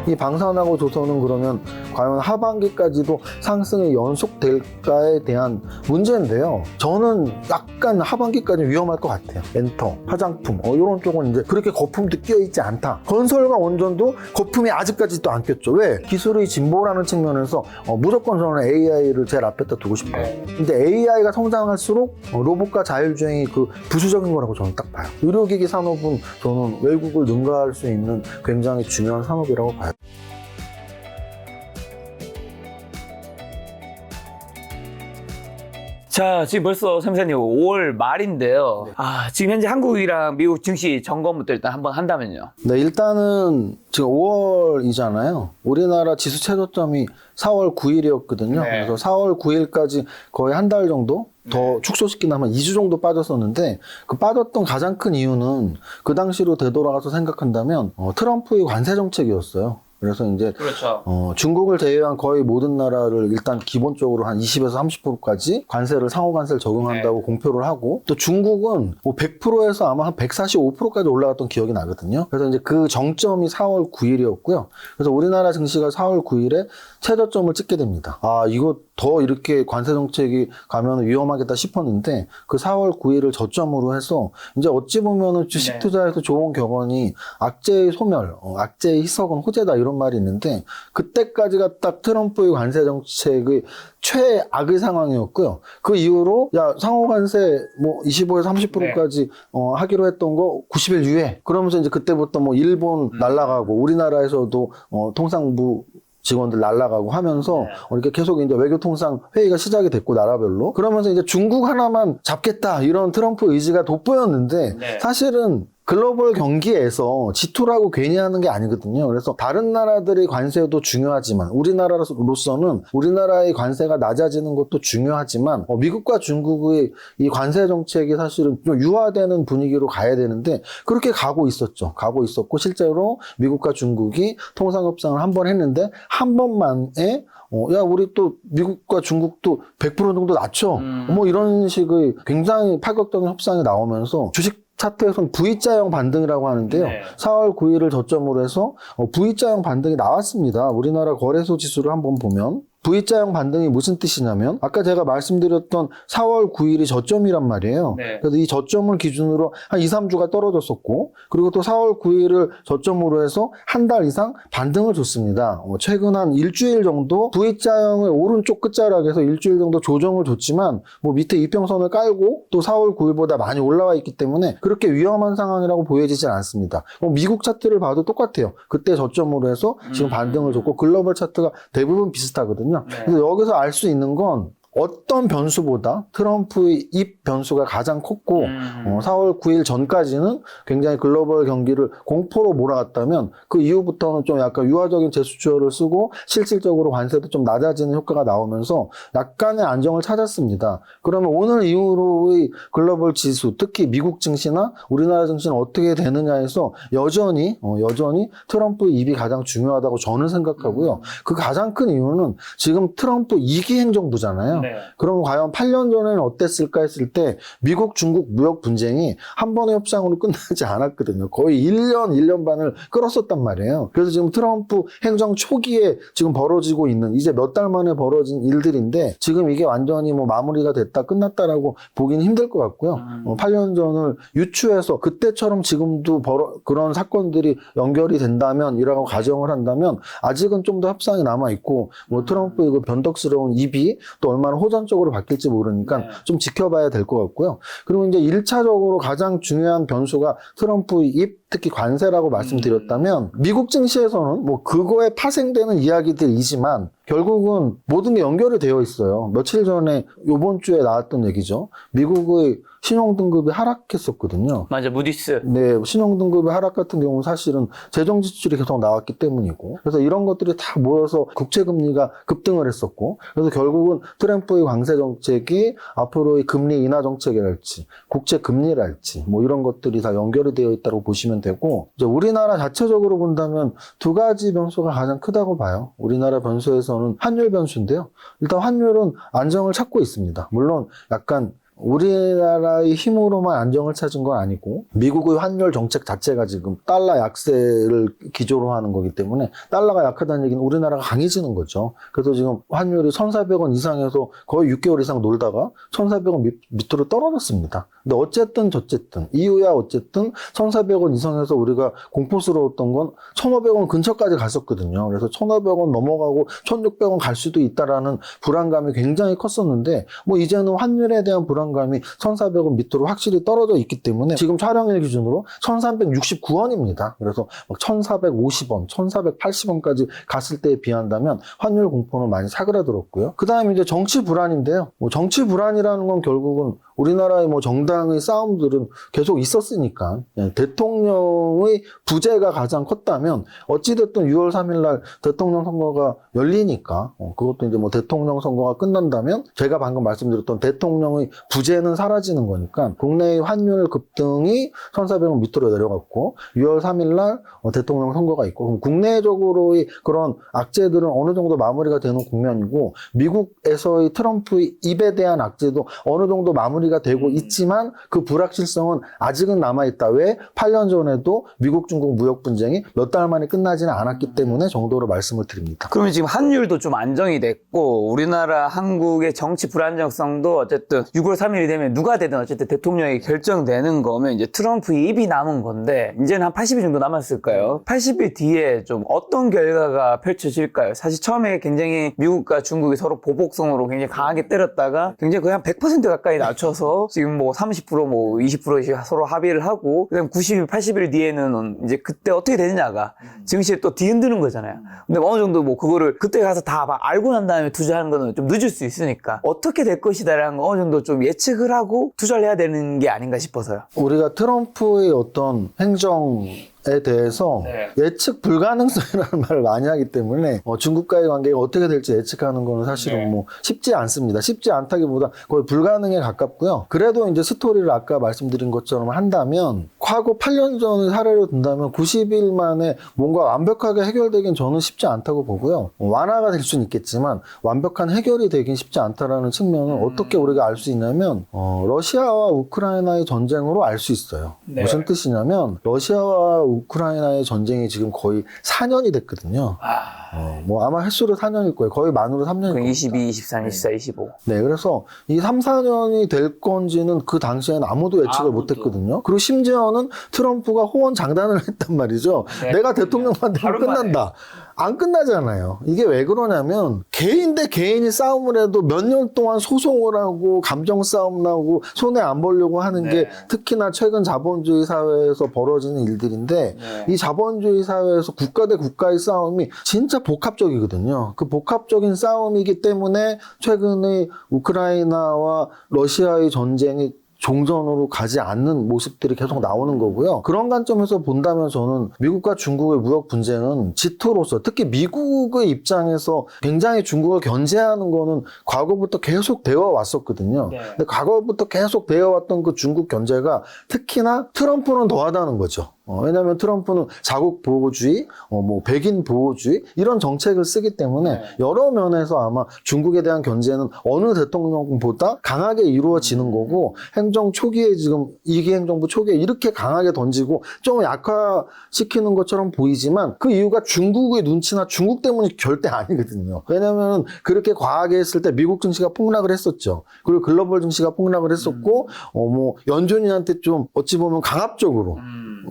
이 방산하고 조선은 그러면 과연 하반기까지도 상승이 연속될까에 대한 문제인데요. 저는 약간 하반기까지 위험할 것 같아요. 엔터, 화장품 이런 쪽은 이제 그렇게 거품도 끼어있지 않다. 건설과 원전도 거품이 아직까지도 안 꼈죠. 왜? 기술의 진보라는 측면에서 무조건 저는 AI를 제일 앞에다 두고 싶어요. 근데 AI가 성장할수록 로봇과 자율주행이 그 부수적인 거라고 저는 딱 봐요. 의료기기 산업은 저는 외국을 능가할 수 있는 굉장히 중요한 산업이라고 봐요. 자, 지금 벌써 sem세님 5월 말인데요. 지금 현재 한국이랑 미국 증시 점검부터 일단 한번 한다면요. 네, 일단은 지금 5월이잖아요. 우리나라 지수 최저점이 4월 9일이었거든요. 네. 그래서 4월 9일까지 거의 한 달 정도 더 축소시키면 한 2주 정도 빠졌었는데 그 빠졌던 가장 큰 이유는 그 당시로 되돌아가서 생각한다면 트럼프의 관세 정책이었어요. 그래서 이제 그렇죠. 중국을 제외한 거의 모든 나라를 일단 기본적으로 한 20에서 30%까지 관세를 상호 관세를 적용한다고 공표를 하고 또 중국은 뭐 100%에서 아마 한 145%까지 올라갔던 기억이 나거든요. 그래서 이제 그 정점이 4월 9일이었고요. 그래서 우리나라 증시가 4월 9일에 최저점을 찍게 됩니다. 이거 더 이렇게 관세 정책이 가면 위험하겠다 싶었는데 그 4월 9일을 저점으로 해서 이제 어찌 보면은 주식 투자에서 좋은 격언이 악재의 소멸, 악재의 희석은 호재다 이런 말이 있는데 그때까지가 딱 트럼프의 관세 정책의 최악의 상황이었고요. 그 이후로 상호 관세 뭐 25에서 30%까지 하기로 했던 거 90일 유예. 그러면서 이제 그때부터 뭐 일본 날라가고 우리나라에서도 통상부 직원들 날라가고 하면서 이렇게 계속 이제 외교통상 회의가 시작이 됐고 나라별로 그러면서 이제 중국 하나만 잡겠다 이런 트럼프 의지가 돋보였는데 사실은 글로벌 경기에서 G2라고 괜히 하는 게 아니거든요. 그래서 다른 나라들의 관세도 중요하지만 우리나라로서는 우리나라의 관세가 낮아지는 것도 중요하지만 미국과 중국의 이 관세 정책이 사실은 좀 유화되는 분위기로 가야 되는데 그렇게 가고 있었죠. 가고 있었고 실제로 미국과 중국이 통상협상을 한 번 했는데 한 번만에 우리 또 미국과 중국도 100% 정도 낮춰. 뭐 이런 식의 굉장히 파격적인 협상이 나오면서 주식 차트에서는 V자형 반등이라고 하는데요. 4월 9일을 저점으로 해서 V자형 반등이 나왔습니다. 우리나라 거래소 지수를 한번 보면 V자형 반등이 무슨 뜻이냐면 아까 제가 말씀드렸던 4월 9일이 저점이란 말이에요. 그래서 이 저점을 기준으로 한 2, 3주가 떨어졌었고 그리고 또 4월 9일을 저점으로 해서 한 달 이상 반등을 줬습니다. 최근 한 일주일 정도 V자형의 오른쪽 끝자락에서 일주일 정도 조정을 줬지만 뭐 밑에 이평선을 깔고 또 4월 9일보다 많이 올라와 있기 때문에 그렇게 위험한 상황이라고 보여지진 않습니다. 미국 차트를 봐도 똑같아요. 그때 저점으로 해서 지금 반등을 줬고 글로벌 차트가 대부분 비슷하거든요. 그래서 여기서 알 수 있는 건 어떤 변수보다 트럼프의 입 변수가 가장 컸고 4월 9일 전까지는 굉장히 글로벌 경기를 공포로 몰아갔다면 그 이후부터는 좀 약간 유화적인 제스처를 쓰고 실질적으로 관세도 좀 낮아지는 효과가 나오면서 약간의 안정을 찾았습니다. 그러면 오늘 이후로의 글로벌 지수 특히 미국 증시나 우리나라 증시는 어떻게 되느냐에서 여전히 트럼프의 입이 가장 중요하다고 저는 생각하고요. 그 가장 큰 이유는 지금 트럼프 2기 행정부잖아요. 그럼 과연 8년 전에는 어땠을까 했을 때 미국, 중국 무역 분쟁이 한 번의 협상으로 끝나지 않았거든요. 거의 1년 반을 끌었었단 말이에요. 그래서 지금 트럼프 행정 초기에 지금 벌어지고 있는 이제 몇 달 만에 벌어진 일들인데 지금 이게 완전히 뭐 마무리가 됐다 끝났다라고 보기는 힘들 것 같고요. 8년 전을 유추해서 그때처럼 지금도 그런 사건들이 연결이 된다면 이라고 가정을 한다면 아직은 좀 더 협상이 남아있고 뭐 트럼프의 그 변덕스러운 입이 또 얼마나 호전적으로 바뀔지 모르니까 좀 지켜봐야 될 것 같고요. 그리고 이제 1차적으로 가장 중요한 변수가 트럼프의 입, 특히 관세라고 말씀드렸다면 미국 증시에서는 뭐 그거에 파생되는 이야기들이지만 결국은 모든 게 연결이 되어 있어요. 며칠 전에 이번 주에 나왔던 얘기죠. 미국의 신용등급이 하락했었거든요. 맞아, 무디스. 네, 신용등급의 하락 같은 경우는 사실은 재정지출이 계속 나왔기 때문이고 그래서 이런 것들이 다 모여서 국채금리가 급등을 했었고 그래서 결국은 트럼프의 관세 정책이 앞으로의 금리 인하 정책이랄지 국채금리랄지 뭐 이런 것들이 다 연결이 되어 있다고 보시면 되고 이제 우리나라 자체적으로 본다면 두 가지 변수가 가장 크다고 봐요. 우리나라 변수에서는 환율 변수인데요. 일단 환율은 안정을 찾고 있습니다. 물론 약간 우리나라의 힘으로만 안정을 찾은 건 아니고 미국의 환율 정책 자체가 지금 달러 약세를 기조로 하는 거기 때문에 달러가 약하다는 얘기는 우리나라가 강해지는 거죠. 그래서 지금 환율이 1,400원 이상에서 거의 6개월 이상 놀다가 1,400원 밑으로 떨어졌습니다. 근데 어쨌든 저쨌든 이유야 어쨌든 1,400원 이상에서 우리가 공포스러웠던 건 1,500원 근처까지 갔었거든요. 그래서 1,500원 넘어가고 1,600원 갈 수도 있다라는 불안감이 굉장히 컸었는데 뭐 이제는 환율에 대한 불안감이 1,400원 밑으로 확실히 떨어져 있기 때문에 지금 촬영일 기준으로 1,369원입니다. 그래서 막 1,450원, 1,480원까지 갔을 때에 비한다면 환율 공포는 많이 사그라들었고요. 그 다음에 이제 정치 불안인데요. 뭐 정치 불안이라는 건 결국은 우리나라의 뭐 정당의 싸움들은 계속 있었으니까 대통령의 부재가 가장 컸다면 어찌됐든 6월 3일 날 대통령 선거가 열리니까 그것도 이제 뭐 대통령 선거가 끝난다면 제가 방금 말씀드렸던 대통령의 부재는 사라지는 거니까 국내의 환율 급등이 1,400원 밑으로 내려갔고 6월 3일 날 대통령 선거가 있고 그럼 국내적으로의 그런 악재들은 어느 정도 마무리가 되는 국면이고 미국에서의 트럼프의 입에 대한 악재도 어느 정도 마무리가 되고 있지만 그 불확실성은 아직은 남아있다. 왜? 8년 전에도 미국 중국 무역 분쟁이 몇 달 만에 끝나지는 않았기 때문에 정도로 말씀을 드립니다. 그러면 지금 환율도 좀 안정이 됐고 우리나라 한국의 정치 불안정성도 어쨌든 6월 3일이 되면 누가 되든 어쨌든 대통령이 결정되는 거면 이제 트럼프의 입이 남은 건데 이제는 한 80일 정도 남았을까요? 80일 뒤에 좀 어떤 결과가 펼쳐질까요? 사실 처음에 굉장히 미국과 중국이 서로 보복성으로 굉장히 강하게 때렸다가 굉장히 거의 한 100% 가까이 낮춰서 지금 뭐 30% 뭐 20%씩 서로 합의를 하고 그다음 90일, 80일 뒤에는 이제 그때 어떻게 되느냐가 증시에 또 뒤흔드는 거잖아요. 근데 어느 정도 뭐 그거를 그때 가서 다 막 알고 난 다음에 투자하는 거는 좀 늦을 수 있으니까 어떻게 될 것이다라는 거 어느 정도 좀 예측을 하고 투자를 해야 되는 게 아닌가 싶어서요. 우리가 트럼프의 어떤 행정에 대해서 예측 불가능성이라는 말을 많이 하기 때문에 중국과의 관계가 어떻게 될지 예측하는 거는 사실은 뭐 쉽지 않습니다. 쉽지 않다기보다 거의 불가능에 가깝고요. 그래도 이제 스토리를 아까 말씀드린 것처럼 한다면 과거 8년 전의 사례로 든다면 90일 만에 뭔가 완벽하게 해결되긴 저는 쉽지 않다고 보고요. 완화가 될 수는 있겠지만 완벽한 해결이 되긴 쉽지 않다라는 측면은 어떻게 우리가 알 수 있냐면 러시아와 우크라이나의 전쟁으로 알 수 있어요. 무슨 뜻이냐면 러시아와 우크라이나의 전쟁이 지금 거의 4년이 됐거든요. 뭐 아마 횟수로 4년일 거예요. 거의 만으로 3년일 거예요. 22, 23, 24, 25. 네, 그래서 이 3, 4년이 될 건지는 그 당시에는 아무도 예측을 못 했거든요. 그리고 심지어는 트럼프가 호언 장담을 했단 말이죠. 내가 대통령만 되면 끝난다. 안 끝나잖아요. 이게 왜 그러냐면 개인 대 개인이 싸움을 해도 몇 년 동안 소송을 하고 감정 싸움 나고 손해 안 보려고 하는 게 특히나 최근 자본주의 사회에서 벌어지는 일들인데 이 자본주의 사회에서 국가 대 국가의 싸움이 진짜 복합적이거든요. 그 복합적인 싸움이기 때문에 최근의 우크라이나와 러시아의 전쟁이 종전으로 가지 않는 모습들이 계속 나오는 거고요. 그런 관점에서 본다면 저는 미국과 중국의 무역 분쟁은 지토로서 특히 미국의 입장에서 굉장히 중국을 견제하는 거는 과거부터 계속 되어 왔었거든요. 근데 과거부터 계속 되어 왔던 그 중국 견제가 특히나 트럼프는 더하다는 거죠. 왜냐하면 트럼프는 자국 보호주의, 뭐 백인 보호주의 이런 정책을 쓰기 때문에 여러 면에서 아마 중국에 대한 견제는 어느 대통령보다 강하게 이루어지는 거고 행정 초기에 지금 이기 행정부 초기에 이렇게 강하게 던지고 좀 약화시키는 것처럼 보이지만 그 이유가 중국의 눈치나 중국 때문이 절대 아니거든요. 왜냐하면 그렇게 과하게 했을 때 미국 증시가 폭락을 했었죠. 그리고 글로벌 증시가 폭락을 했었고 뭐 연준이한테 좀 어찌 보면 강압적으로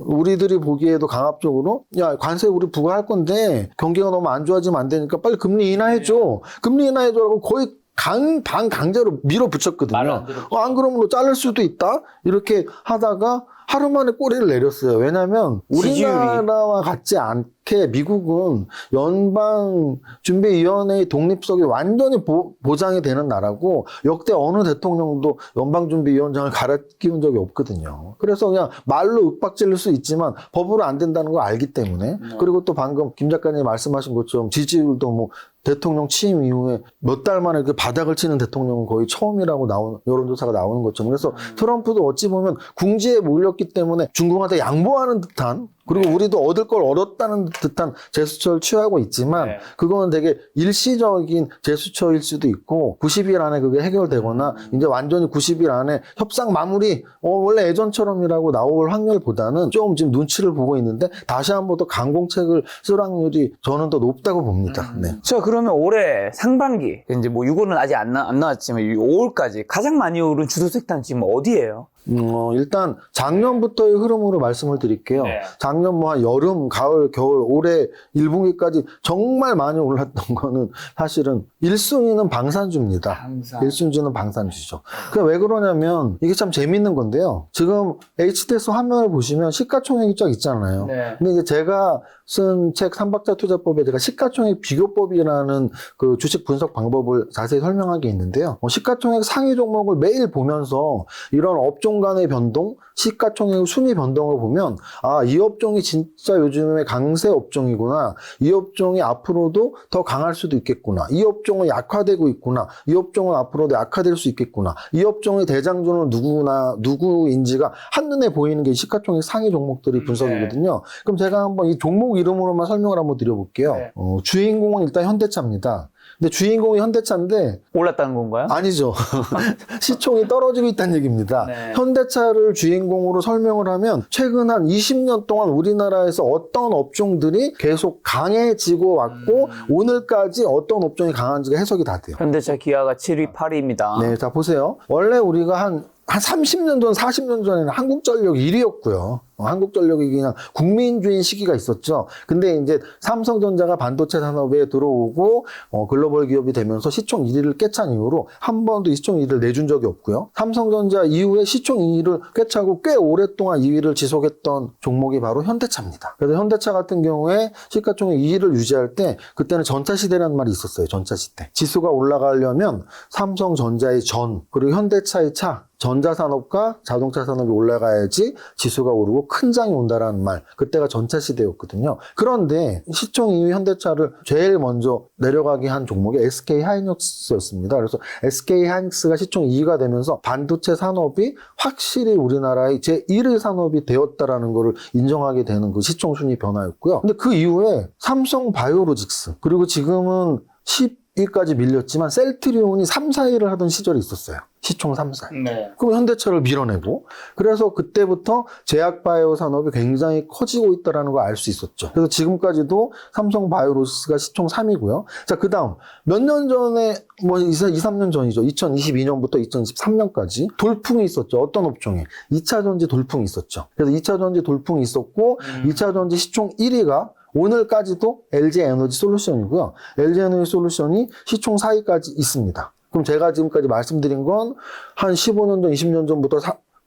우리들이 보기에도 강압적으로 야 관세 우리 부과할 건데 경기가 너무 안 좋아지면 안 되니까 빨리 금리 인하해줘. 금리 인하해줘라고 거의 반강제로 밀어붙였거든요. 안 그러면 너 자를 수도 있다. 이렇게 하다가 하루 만에 꼬리를 내렸어요. 왜냐하면 우리나라와 같지 않게 미국은 연방준비위원회의 독립성이 완전히 보장이 되는 나라고 역대 어느 대통령도 연방준비위원장을 갈아 끼운 적이 없거든요. 그래서 그냥 말로 윽박질릴 수 있지만 법으로 안 된다는 걸 알기 때문에 그리고 또 방금 김 작가님 말씀하신 것처럼 지지율도 뭐 대통령 취임 이후에 몇 달 만에 그 바닥을 치는 대통령은 거의 처음이라고 여론조사가 나오는 것처럼 그래서 트럼프도 어찌 보면 궁지에 몰렸기 때문에 중국한테 양보하는 듯한 그리고 우리도 얻을 걸 얻었다는 듯한 제스처를 취하고 있지만 네. 그거는 되게 일시적인 제스처일 수도 있고 90일 안에 그게 해결되거나 이제 완전히 90일 안에 협상 마무리 원래 예전처럼이라고 나올 확률보다는 좀 지금 눈치를 보고 있는데 다시 한 번 더 강공책을 쓸 확률이 저는 더 높다고 봅니다. 네. 자, 그러면 올해 상반기, 이제 뭐 6월은 아직 안 나왔지만 5월까지 가장 많이 오른 주도섹터는 지금 어디예요? 일단 작년부터의 흐름으로 말씀을 드릴게요. 네. 작년 뭐 한 여름, 가을, 겨울, 올해 1분기까지 정말 많이 올랐던 거는 사실은 1순위는 방산주입니다. 방산. 1순위는 방산주죠. 그게 왜 그러냐면 이게 참 재밌는 건데요. 지금 HTS 화면을 보시면 시가총액이 쫙 있잖아요. 네. 근데 이제 제가 쓴 책 삼박자 투자법에 제가 시가총액 비교법이라는 그 주식 분석 방법을 자세히 설명한 게 있는데요. 시가총액 상위 종목을 매일 보면서 이런 업종 간의 변동, 시가총액 순위 변동을 보면 이 업종이 진짜 요즘에 강세 업종이구나. 이 업종이 앞으로도 더 강할 수도 있겠구나. 이 업종은 약화되고 있구나. 이 업종은 앞으로도 약화될 수 있겠구나. 이 업종의 대장주는 누구인지가 한눈에 보이는 게 시가총액 상위 종목들이 분석이거든요. 그럼 제가 한번 이 종목 이름으로만 설명을 한번 드려볼게요. 네. 주인공은 일단 현대차입니다. 근데 주인공이 현대차인데 올랐다는 건가요? 아니죠. 시총이 떨어지고 있다는 얘기입니다. 네. 현대차를 주인공으로 설명을 하면 최근 한 20년 동안 우리나라에서 어떤 업종들이 계속 강해지고 왔고 오늘까지 어떤 업종이 강한지가 해석이 다 돼요. 현대차 기아가 7위, 8위입니다. 네, 자 보세요. 원래 우리가 한 30년 전, 40년 전에는 한국전력 1위였고요. 한국전력이 그냥 국민주의 시기가 있었죠. 근데 이제 삼성전자가 반도체 산업에 들어오고 글로벌 기업이 되면서 시총 1위를 꿰찬 이후로 한 번도 시총 2위를 내준 적이 없고요. 삼성전자 이후에 시총 2위를 꿰차고 꽤 오랫동안 2위를 지속했던 종목이 바로 현대차입니다. 그래서 현대차 같은 경우에 시가총액 2위를 유지할 때 그때는 전차시대라는 말이 있었어요. 전차시대. 지수가 올라가려면 삼성전자의 전 그리고 현대차의 차 전자산업과 자동차 산업이 올라가야지 지수가 오르고 큰 장이 온다라는 말. 그때가 전차 시대였거든요. 그런데 시총 2위 현대차를 제일 먼저 내려가게 한 종목이 SK하이닉스였습니다. 그래서 SK하이닉스가 시총 2위가 되면서 반도체 산업이 확실히 우리나라의 제1의 산업이 되었다라는 것을 인정하게 되는 그 시총 순위 변화였고요. 근데 그 이후에 삼성바이오로직스 그리고 지금은 10위까지 밀렸지만 셀트리온이 3, 4위를 하던 시절이 있었어요. 시총 3, 4위. 네. 그럼 현대차를 밀어내고 그래서 그때부터 제약바이오 산업이 굉장히 커지고 있다는 걸 알 수 있었죠. 그래서 지금까지도 삼성바이오로직스가 시총 3위고요. 자, 그 다음 몇 년 전에 뭐 2, 3년 전이죠. 2022년부터 2023년까지 돌풍이 있었죠. 어떤 업종에? 2차전지 돌풍이 있었죠. 그래서 2차전지 돌풍이 있었고 2차전지 시총 1위가 오늘까지도 LG에너지 솔루션이고요. LG에너지 솔루션이 시총 4위까지 있습니다. 그럼 제가 지금까지 말씀드린 건 한 15년 전, 20년 전부터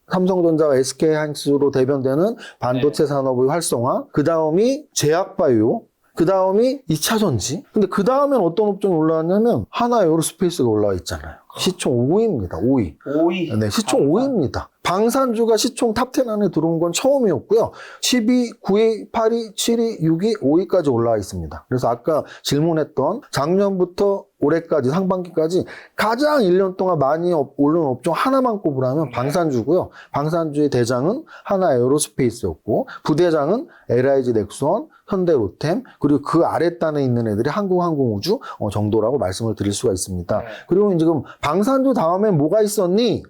삼성전자가 SK하이닉스로 대변되는 반도체 산업의 활성화, 그 다음이 제약바이오, 그 다음이 2차전지. 근데 그 다음엔 어떤 업종이 올라왔냐면 하나에어로스페이스가 올라와 있잖아요. 시총 5위입니다. 5위. 5위. 네, 시총 5위입니다. 방산주가 시총 탑10 안에 들어온 건 처음이었고요. 10위, 9위, 8위, 7위, 6위, 5위까지 올라와 있습니다. 그래서 아까 질문했던 작년부터 올해까지 상반기까지 가장 1년 동안 많이 오른 업종 하나만 꼽으라면 방산주고요. 방산주의 대장은 하나에어로스페이스였고 부대장은 LIG 넥스원, 현대로템 그리고 그 아랫단에 있는 애들이 한국항공우주 정도라고 말씀을 드릴 수가 있습니다. 네. 그리고 지금 방산주 다음에 뭐가 있었니?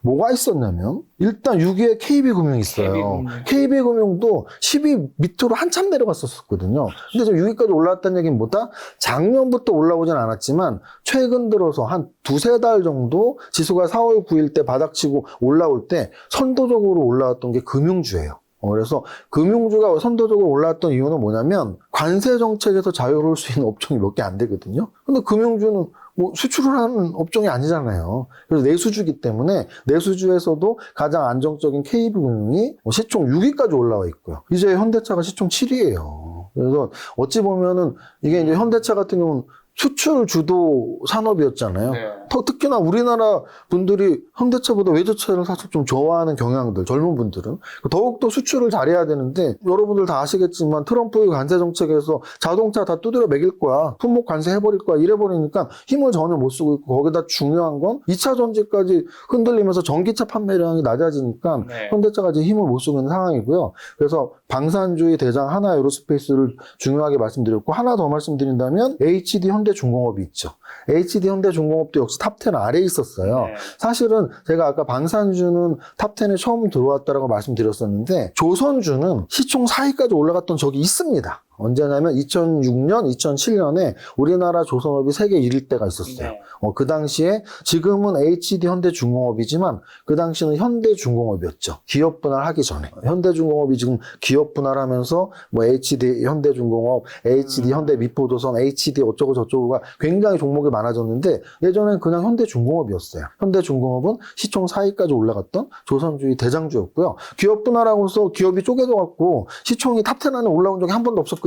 뭐가 있었냐면 일단 6위에 KB금융이 있어요. KB금융도 10위 밑으로 한참 내려갔었거든요. 근데 지금 6위까지 올라왔다는 얘기는 뭐다? 작년부터 올라오진 않았지만 최근 들어서 한 두세 달 정도 지수가 4월 9일 때 바닥치고 올라올 때 선도적으로 올라왔던 게 금융주예요. 그래서 금융주가 선도적으로 올라왔던 이유는 뭐냐면 관세 정책에서 자유로울 수 있는 업종이 몇 개 안 되거든요. 근데 금융주는 뭐 수출을 하는 업종이 아니잖아요. 그래서 내수주기 때문에 내수주에서도 가장 안정적인 KB금융이 시총 6위까지 올라와 있고요. 이제 현대차가 시총 7위예요. 그래서 어찌 보면은 이게 이제 현대차 같은 경우는 수출 주도 산업이었잖아요. 네. 특히나 우리나라 분들이 현대차보다 외제차를 사실 좀 좋아하는 경향들, 젊은 분들은 더욱더 수출을 잘해야 되는데, 여러분들 다 아시겠지만 트럼프의 관세 정책에서 자동차 다 두드려 매길 거야, 품목 관세 해버릴 거야 이래버리니까 힘을 전혀 못 쓰고 있고, 거기다 중요한 건 2차 전지까지 흔들리면서 전기차 판매량이 낮아지니까 네. 현대차가 이제 힘을 못 쓰고 있는 상황이고요. 그래서 방산주의 대장 하나 에어로스페이스를 중요하게 말씀드렸고, 하나 더 말씀드린다면 HD 현대중공업이 있죠. HD 현대중공업도 역시 탑10 아래에 있었어요. 네. 사실은 제가 아까 방산주는 탑10에 처음 들어왔다라고 말씀드렸었는데, 조선주는 시총 4위까지 올라갔던 적이 있습니다. 언제냐면 2006년, 2007년에 우리나라 조선업이 세계 1위 때가 있었어요. 네. 그 당시에 지금은 HD 현대중공업이지만 그 당시는 현대중공업이었죠. 기업 분할하기 전에. 현대중공업이 지금 기업 분할하면서 뭐 HD 현대중공업, HD 현대미포조선, HD 어쩌고 저쩌고가 굉장히 종목이 많아졌는데, 예전엔 그냥 현대중공업이었어요. 현대중공업은 시총 4위까지 올라갔던 조선주의 대장주였고요. 기업 분할하고서 기업이 쪼개져갖고 시총이 탑10 안에 올라온 적이 한 번도 없었거든요.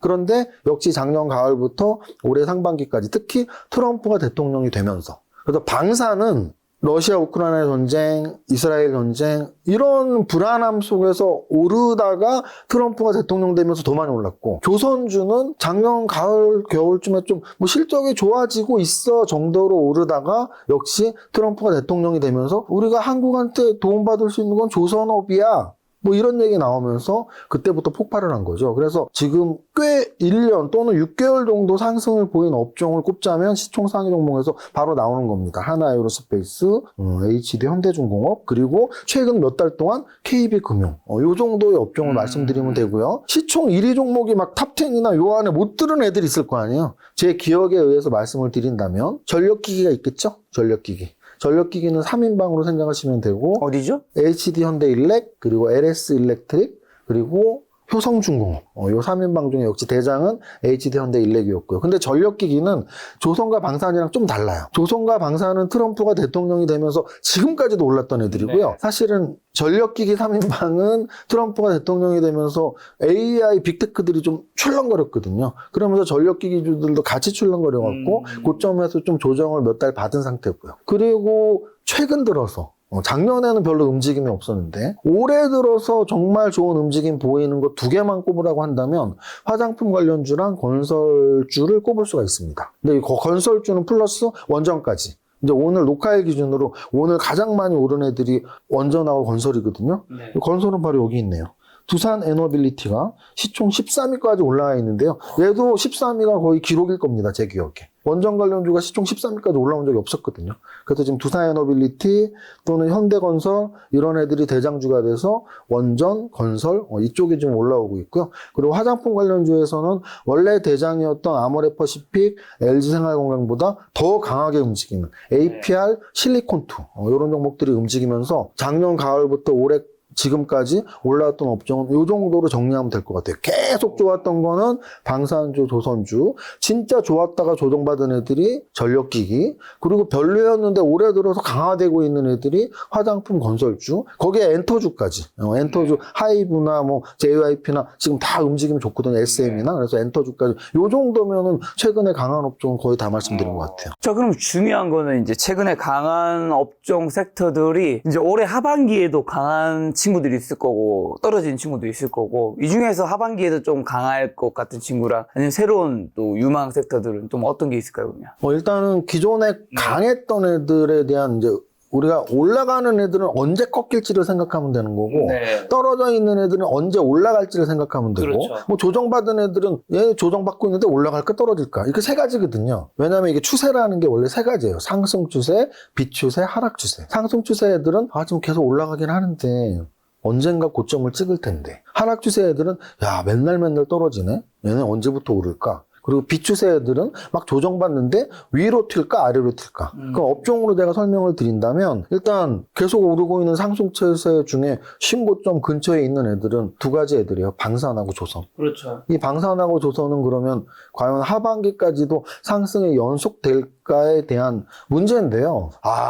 그런데 역시 작년 가을부터 올해 상반기까지, 특히 트럼프가 대통령이 되면서, 그래서 방사는 러시아 우크라이나 전쟁, 이스라엘 전쟁 이런 불안함 속에서 오르다가 트럼프가 대통령 되면서 더 많이 올랐고, 조선주는 작년 가을 겨울쯤에 좀 뭐 실적이 좋아지고 있어 정도로 오르다가 역시 트럼프가 대통령이 되면서 우리가 한국한테 도움받을 수 있는 건 조선업이야, 뭐 이런 얘기 나오면서 그때부터 폭발을 한 거죠. 그래서 지금 꽤 1년 또는 6개월 정도 상승을 보인 업종을 꼽자면 시총 상위 종목에서 바로 나오는 겁니다. 하나에어로스페이스, HD 현대중공업, 그리고 최근 몇 달 동안 KB금융, 요 정도의 업종을 말씀드리면 되고요. 시총 1위 종목이 막 탑10이나 요 안에 못 들은 애들이 있을 거 아니에요. 제 기억에 의해서 말씀을 드린다면 전력기기가 있겠죠? 전력기기. 전력기기는 3인방으로 생각하시면 되고, 어디죠? HD 현대일렉, 그리고 LS 일렉트릭, 그리고 효성중공업, 요 3인방 중에 역시 대장은 HD 현대일렉이었고요. 근데 전력기기는 조선과 방산이랑 좀 달라요. 조선과 방산은 트럼프가 대통령이 되면서 지금까지도 올랐던 애들이고요. 네. 사실은 전력기기 3인방은 트럼프가 대통령이 되면서 AI 빅테크들이 좀 출렁거렸거든요. 그러면서 전력기기주들도 같이 출렁거려갖고 고점에서 좀 조정을 몇 달 받은 상태고요. 그리고 최근 들어서 작년에는 별로 움직임이 없었는데 올해 들어서 정말 좋은 움직임 보이는 거 두 개만 꼽으라고 한다면 화장품 관련주랑 건설주를 꼽을 수가 있습니다. 근데 이 건설주는 플러스 원전까지. 이제 오늘 녹화일 기준으로 오늘 가장 많이 오른 애들이 원전하고 건설이거든요. 네. 건설은 바로 여기 있네요. 두산 에너빌리티가 시총 13위까지 올라와 있는데요. 얘도 13위가 거의 기록일 겁니다. 제 기억에. 원전 관련주가 시총 13위까지 올라온 적이 없었거든요. 그래서 지금 두산 에너빌리티 또는 현대건설 이런 애들이 대장주가 돼서 원전, 건설 이쪽이 지금 올라오고 있고요. 그리고 화장품 관련주에서는 원래 대장이었던 아모레퍼시픽, LG생활건강보다 더 강하게 움직이는 APR, 실리콘2 이런 종목들이 움직이면서 작년 가을부터 올해 지금까지 올라왔던 업종은 이 정도로 정리하면 될 것 같아요. 계속 좋았던 거는 방산주, 조선주, 진짜 좋았다가 조정받은 애들이 전력기기, 그리고 별로였는데 올해 들어서 강화되고 있는 애들이 화장품, 건설주, 거기에 엔터주까지. 엔터주, 하이브나 뭐 JYP나 지금 다 움직임 좋거든요. SM이나. 그래서 엔터주까지. 이 정도면은 최근에 강한 업종은 거의 다 말씀드린 것 같아요. 자, 그럼 중요한 거는 이제 최근에 강한 업종 섹터들이 이제 올해 하반기에도 강한 친구들이 있을 거고 떨어진 친구도 있을 거고, 이 중에서 하반기에도 좀 강할 것 같은 친구랑 아니면 새로운 또 유망 섹터들은 좀 어떤 게 있을까요, 그냥? 일단은 기존에 강했던 애들에 대한 이제 우리가 올라가는 애들은 언제 꺾일지를 생각하면 되는 거고, 네. 떨어져 있는 애들은 언제 올라갈지를 생각하면 되고, 그렇죠. 뭐 조정받은 애들은 얘 조정받고 있는데 올라갈까 떨어질까, 이렇게 세 가지거든요. 왜냐하면 이게 추세라는 게 원래 세 가지예요. 상승 추세, 비추세, 하락 추세. 상승 추세 애들은 지금 계속 올라가긴 하는데 언젠가 고점을 찍을 텐데, 하락 추세 애들은 야 맨날 떨어지네, 얘네 언제부터 오를까. 그리고 비추세 애들은 막 조정받는데 위로 튈까 아래로 튈까. 그럼 업종으로 내가 설명을 드린다면, 일단 계속 오르고 있는 상승 추세 중에 신고점 근처에 있는 애들은 두 가지 애들이에요. 방산하고 조선. 그렇죠. 이 방산하고 조선은 그러면 과연 하반기까지도 상승이 연속될까에 대한 문제인데요.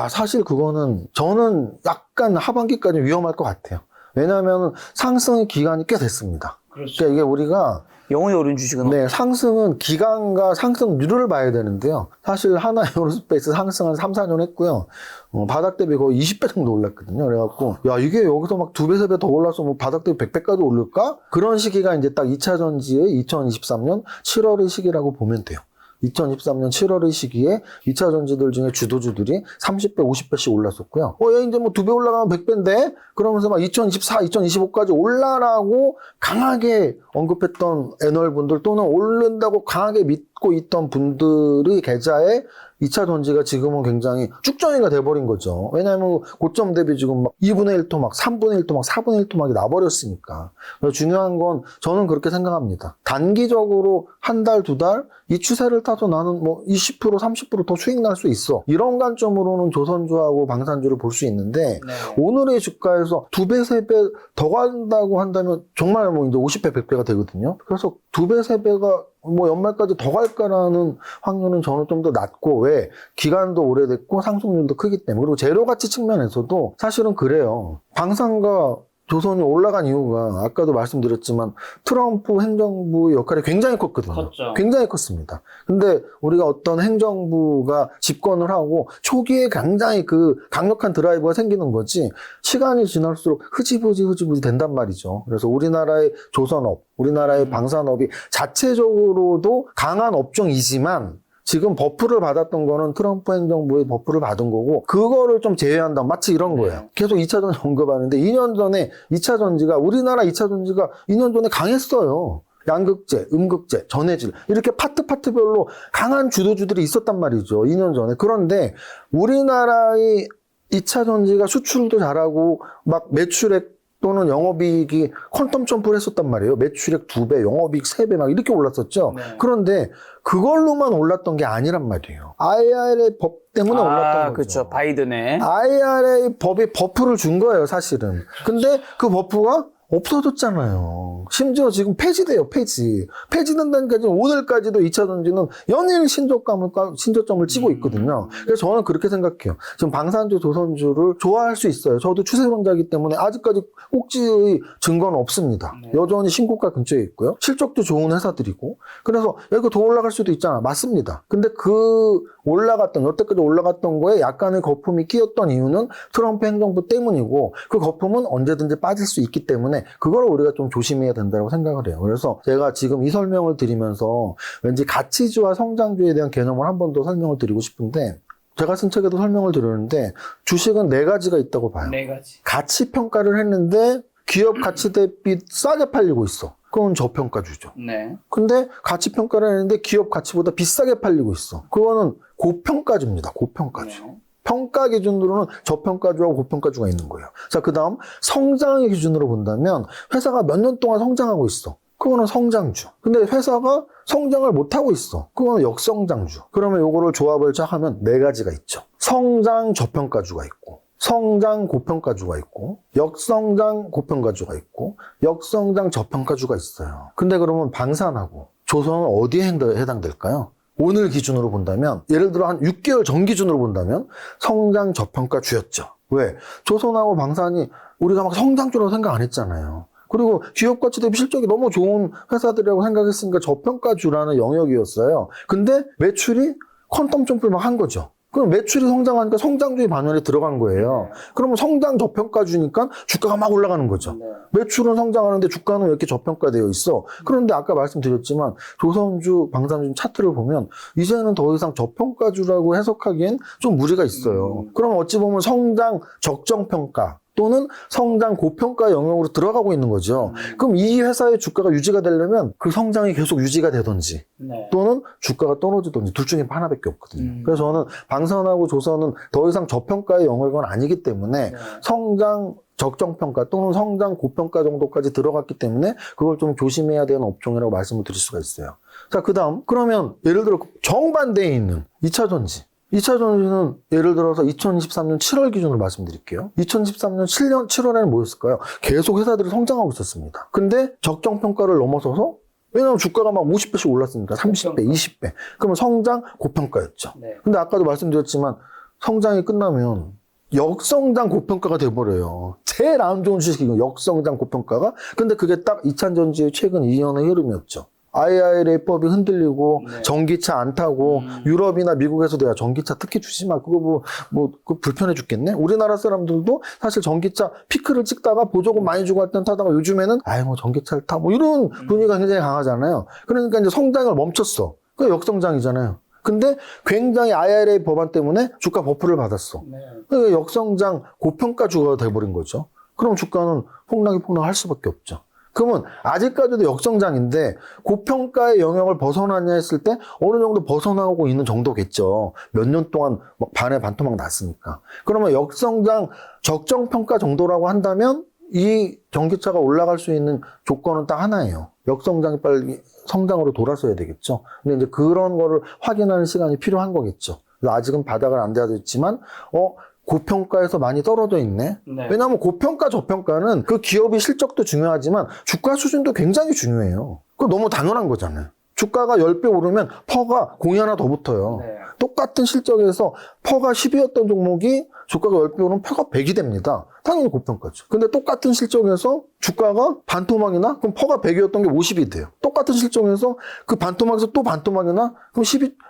사실 그거는 저는 약간 하반기까지 위험할 것 같아요. 왜냐하면 상승의 기간이 꽤 됐습니다. 그렇죠. 그러니까 이게 우리가 영원히 오른 주식은 네, 상승은 기간과 상승률을 봐야 되는데요. 사실 하나 에어로스페이스 상승 한 3, 4년 했고요. 바닥 대비 거의 20배 정도 올랐거든요. 그래갖고, 야, 이게 여기서 막 2배, 3배 더 올라서 뭐 바닥 대비 100배까지 오를까? 그런 시기가 이제 딱 2차 전지의 2023년 7월의 시기라고 보면 돼요. 2023년 7월의 시기에 2차 전지들 중에 주도주들이 30배, 50배씩 올랐었고요. 얘 이제 뭐 2배 올라가면 100배인데? 그러면서 막 2024, 2025까지 올라라고 강하게 언급했던 애널분들 또는 오른다고 강하게 믿고 있던 분들의 계좌에 2차 전지가 지금은 굉장히 쭉정이가 돼버린 거죠. 왜냐하면 고점 대비 지금 막 2분의 1토막, 3분의 1토막, 4분의 1토막이 나버렸으니까. 그래서 중요한 건 저는 그렇게 생각합니다. 단기적으로 한 달, 두 달 이 추세를 타서 나는 뭐 20%, 30% 더 수익 날 수 있어. 이런 관점으로는 조선주하고 방산주를 볼 수 있는데 네. 오늘의 주가에서 2배, 3배 더 간다고 한다면 정말 뭐 이제 50배, 100배가 되거든요. 그래서 2배, 3배가 뭐 연말까지 더 갈까라는 확률은 저는 좀 더 낮고, 왜? 기간도 오래됐고 상승률도 크기 때문에. 그리고 재료 가치 측면에서도 사실은 그래요. 방산과 조선이 올라간 이유가 아까도 말씀드렸지만 트럼프 행정부의 역할이 굉장히 컸거든요. 컸죠. 굉장히 컸습니다. 근데 우리가 어떤 행정부가 집권을 하고 초기에 굉장히 그 강력한 드라이버가 생기는 거지, 시간이 지날수록 흐지부지 된단 말이죠. 그래서 우리나라의 조선업, 우리나라의 방산업이 자체적으로도 강한 업종이지만 지금 버프를 받았던 거는 트럼프 행정부의 버프를 받은 거고, 그거를 좀 제외한다. 마치 이런 거예요. 계속 2차 전지 언급하는데 2년 전에 2차 전지가, 우리나라 2차 전지가 2년 전에 강했어요. 양극재, 음극재, 전해질, 이렇게 파트별로 강한 주도주들이 있었단 말이죠. 2년 전에. 그런데 우리나라의 2차 전지가 수출도 잘하고 막 매출액 또는 영업이익이 퀀텀 점프를 했었단 말이에요. 매출액 2배, 영업이익 3배 막 이렇게 올랐었죠. 네. 그런데 그걸로만 올랐던 게 아니란 말이에요. IRA 법 때문에 올랐던 거죠. 그렇죠. 바이든의. IRA 법이 버프를 준 거예요, 사실은. 근데 그 버프가 없어졌잖아요. 심지어 지금 폐지돼요, 폐지된다니까 지금 오늘까지도 2차 전지는 연일 신저점을 찍고 있거든요. 그래서 저는 그렇게 생각해요. 지금 방산주, 조선주를 좋아할 수 있어요. 저도 추세론자이기 때문에 아직까지 꼭지의 증거는 없습니다. 네. 여전히 신고가 근처에 있고요. 실적도 좋은 회사들이고. 그래서 이거 더 올라갈 수도 있잖아. 맞습니다. 근데 그 여태까지 올라갔던 거에 약간의 거품이 끼었던 이유는 트럼프 행정부 때문이고, 그 거품은 언제든지 빠질 수 있기 때문에 그걸 우리가 좀 조심해야 된다고 생각을 해요. 그래서 제가 지금 이 설명을 드리면서 왠지 가치주와 성장주에 대한 개념을 한 번 더 설명을 드리고 싶은데, 제가 쓴 책에도 설명을 드렸는데 주식은 4가지가 있다고 봐요. 4가지. 가치 평가를 했는데 기업 가치 대비 싸게 팔리고 있어. 그건 저평가주죠. 네. 근데 가치 평가를 했는데 기업 가치보다 비싸게 팔리고 있어. 그거는 고평가주입니다. 고평가주. 네. 평가 기준으로는 저평가주하고 고평가주가 있는 거예요. 자, 그 다음 성장의 기준으로 본다면 회사가 몇 년 동안 성장하고 있어. 그거는 성장주. 근데 회사가 성장을 못하고 있어. 그거는 역성장주. 그러면 요거를 조합을 쫙 하면 4가지가 있죠. 성장 저평가주가 있고, 성장 고평가주가 있고, 역성장 고평가주가 있고, 역성장 저평가주가 있어요. 근데 그러면 방산하고 조선은 어디에 해당될까요? 오늘 기준으로 본다면, 예를 들어 한 6개월 전 기준으로 본다면 성장 저평가주였죠. 왜? 조선하고 방산이 우리가 막 성장주라고 생각 안 했잖아요. 그리고 기업 가치 대비 실적이 너무 좋은 회사들이라고 생각했으니까 저평가주라는 영역이었어요. 근데 매출이 퀀텀 점프를 막 한 거죠. 그럼 매출이 성장하니까 성장주의 반열에 들어간 거예요. 그러면 성장 저평가주니까 주가가 막 올라가는 거죠. 네. 매출은 성장하는데 주가는 왜 이렇게 저평가되어 있어? 그런데 아까 말씀드렸지만 조선주, 방산주 차트를 보면 이제는 더 이상 저평가주라고 해석하기엔 좀 무리가 있어요. 그럼 어찌 보면 성장 적정평가 또는 성장 고평가 영역으로 들어가고 있는 거죠. 그럼 이 회사의 주가가 유지가 되려면 그 성장이 계속 유지가 되든지 네. 또는 주가가 떨어지든지 둘 중에 하나밖에 없거든요. 그래서 저는 방산하고 조선은 더 이상 저평가의 영역은 아니기 때문에 네. 성장 적정평가 또는 성장 고평가 정도까지 들어갔기 때문에 그걸 좀 조심해야 되는 업종이라고 말씀을 드릴 수가 있어요. 자, 그 다음 그러면 예를 들어 정반대에 있는 2차 전지. 2차 전지는 예를 들어서 2023년 7월 기준으로 말씀드릴게요. 2013년 7월에는 뭐였을까요? 계속 회사들이 성장하고 있었습니다. 근데 적정평가를 넘어서서, 왜냐하면 주가가 막 50배씩 올랐으니까 30배, 20배. 그러면 성장 고평가였죠. 네. 근데 아까도 말씀드렸지만 성장이 끝나면 역성장 고평가가 돼버려요. 제일 안 좋은 주식이 역성장 고평가가. 근데 그게 딱 2차 전지의 최근 2년의 흐름이었죠. IRA법이 흔들리고 네. 전기차 안 타고 유럽이나 미국에서도 야 전기차 특히 주지 마. 그거 그거 불편해 죽겠네. 우리나라 사람들도 사실 전기차 피크를 찍다가 보조금 많이 주고 할 땐 타다가 요즘에는 아이 뭐 전기차를 타 뭐 이런 분위기가 굉장히 강하잖아요. 그러니까 이제 성장을 멈췄어. 그게 역성장이잖아요. 근데 굉장히 IRA 법안 때문에 주가 버프를 받았어. 네. 그러니까 역성장 고평가 주가가 돼버린 거죠. 그럼 주가는 폭락할 수밖에 없죠. 그러면 아직까지도 역성장인데 고평가의 영역을 벗어나냐 했을 때 어느 정도 벗어나고 있는 정도겠죠. 몇 년 동안 막 반에 반토막 났으니까. 그러면 역성장 적정평가 정도라고 한다면 이 전기차가 올라갈 수 있는 조건은 딱 하나예요. 역성장이 빨리 성장으로 돌아서야 되겠죠. 근데 이제 그런 거를 확인하는 시간이 필요한 거겠죠. 그래서 아직은 바닥을 안 대야됐지만 고평가에서 많이 떨어져 있네. 네. 왜냐하면 고평가, 저평가는 그 기업의 실적도 중요하지만 주가 수준도 굉장히 중요해요. 그거 너무 당연한 거잖아요. 주가가 10배 오르면 퍼가 공이 하나 더 붙어요. 네. 똑같은 실적에서 퍼가 10이었던 종목이 주가가 10배 오르면 퍼가 100이 됩니다. 당연히 고평가죠. 근데 똑같은 실적에서 주가가 반토막이나 그럼 퍼가 100이었던 게 50이 돼요. 똑같은 실적에서 그 반토막에서 또 반토막이나 그럼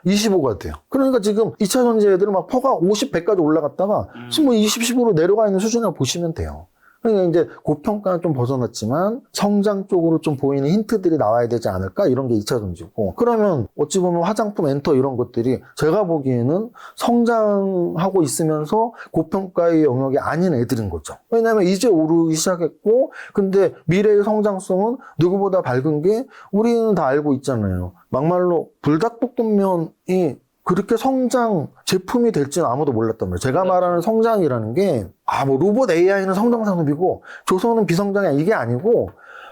25가 돼요. 그러니까 지금 2차 전지 애들은 막 퍼가 50, 100까지 올라갔다가 지금 뭐 20, 10으로 내려가 있는 수준이라고 보시면 돼요. 그러니까 이제 고평가는 좀 벗어났지만 성장 쪽으로 좀 보이는 힌트들이 나와야 되지 않을까? 이런 게 2차 전지고. 그러면 어찌 보면 화장품, 엔터 이런 것들이 제가 보기에는 성장하고 있으면서 고평가의 영역이 아닌 애들인 거죠. 왜냐하면 이제 오르기 시작했고 근데 미래의 성장성은 누구보다 밝은 게 우리는 다 알고 있잖아요. 막말로 불닭볶음면이 그렇게 성장 제품이 될지는 아무도 몰랐단 말이에요. 제가 말하는 성장이라는 게, 뭐 로봇 AI는 성장 산업이고, 조선은 비성장이야. 이게 아니고,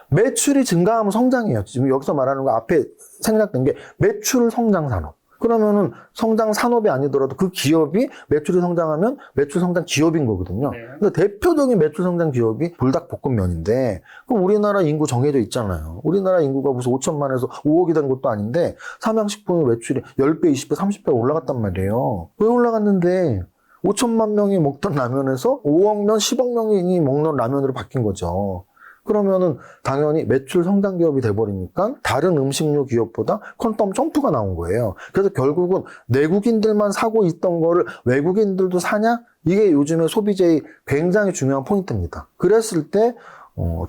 매출이 증가하면 성장이에요. 지금 여기서 말하는 거 앞에 생략된 게 매출 성장 산업. 그러면은 성장 산업이 아니더라도 그 기업이 매출이 성장하면 매출 성장 기업인 거거든요. 네. 근데 대표적인 매출 성장 기업이 불닭볶음면인데, 그럼 우리나라 인구 정해져 있잖아요. 우리나라 인구가 무슨 5천만에서 5억이 된 것도 아닌데, 삼양식품의 매출이 10배, 20배, 30배 올라갔단 말이에요. 왜 올라갔는데, 5천만 명이 먹던 라면에서 5억 명, 10억 명이 먹는 라면으로 바뀐 거죠. 그러면은 당연히 매출 성장 기업이 돼버리니까 다른 음식료 기업보다 퀀텀 점프가 나온 거예요. 그래서 결국은 내국인들만 사고 있던 거를 외국인들도 사냐? 이게 요즘에 소비재의 굉장히 중요한 포인트입니다. 그랬을 때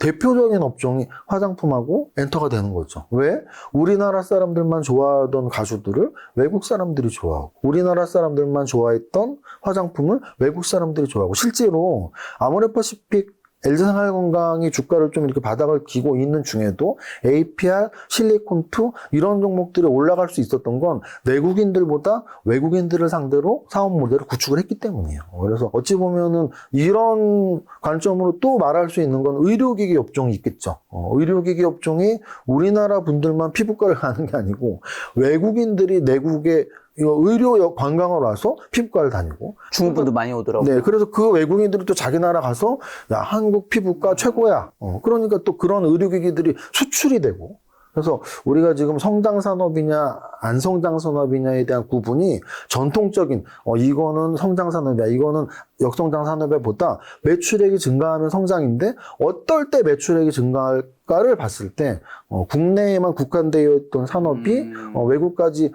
대표적인 업종이 화장품하고 엔터가 되는 거죠. 왜? 우리나라 사람들만 좋아하던 가수들을 외국 사람들이 좋아하고 우리나라 사람들만 좋아했던 화장품을 외국 사람들이 좋아하고 실제로 아모레퍼시픽 LG생활건강이 주가를 좀 이렇게 바닥을 기고 있는 중에도 APR, 실리콘2 이런 종목들이 올라갈 수 있었던 건 내국인들보다 외국인들을 상대로 사업 모델을 구축을 했기 때문이에요. 그래서 어찌 보면은 이런 관점으로 또 말할 수 있는 건 의료기기 업종이 있겠죠. 의료기기 업종이 우리나라 분들만 피부과를 가는 게 아니고 외국인들이 내국에 의료 관광을 와서 피부과를 다니고 중국분도 많이 오더라고요. 네, 그래서 그 외국인들이 또 자기 나라 가서 야 한국 피부과 최고야. 그러니까 또 그런 의료기기들이 수출이 되고. 그래서 우리가 지금 성장 산업이냐 안 성장 산업이냐에 대한 구분이 전통적인 이거는 성장 산업이야, 이거는 역성장 산업에 보다 매출액이 증가하면 성장인데 어떨 때 매출액이 증가할까를 봤을 때 국내에만 국한되어 있던 산업이 외국까지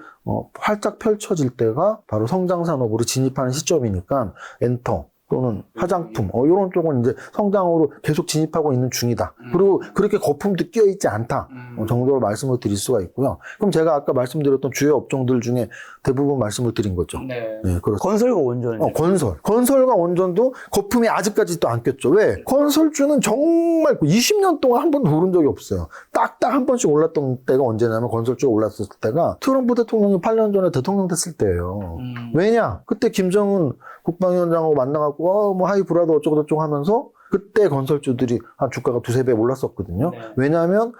활짝 펼쳐질 때가 바로 성장 산업으로 진입하는 시점이니까 엔터 또는 화장품, 이런 쪽은 이제 성장으로 계속 진입하고 있는 중이다. 그리고 그렇게 거품도 끼어있지 않다. 정도로 말씀을 드릴 수가 있고요. 그럼 제가 아까 말씀드렸던 주요 업종들 중에 대부분 말씀을 드린 거죠. 네. 네, 그렇습니다. 건설과 원전은 건설과 원전도 거품이 아직까지도 안 꼈죠. 왜? 건설주는 정말 20년 동안 한 번도 오른 적이 없어요. 딱딱 한 번씩 올랐던 때가 언제냐면 건설주가 올랐을 때가 트럼프 대통령이 8년 전에 대통령 됐을 때예요. 왜냐? 그때 김정은 국방위원장하고 만나갖고 뭐 하이 브라더 어쩌고저쩌고 하면서 그때 건설주들이 한 주가가 두세 배 올랐었거든요. 네. 왜냐하면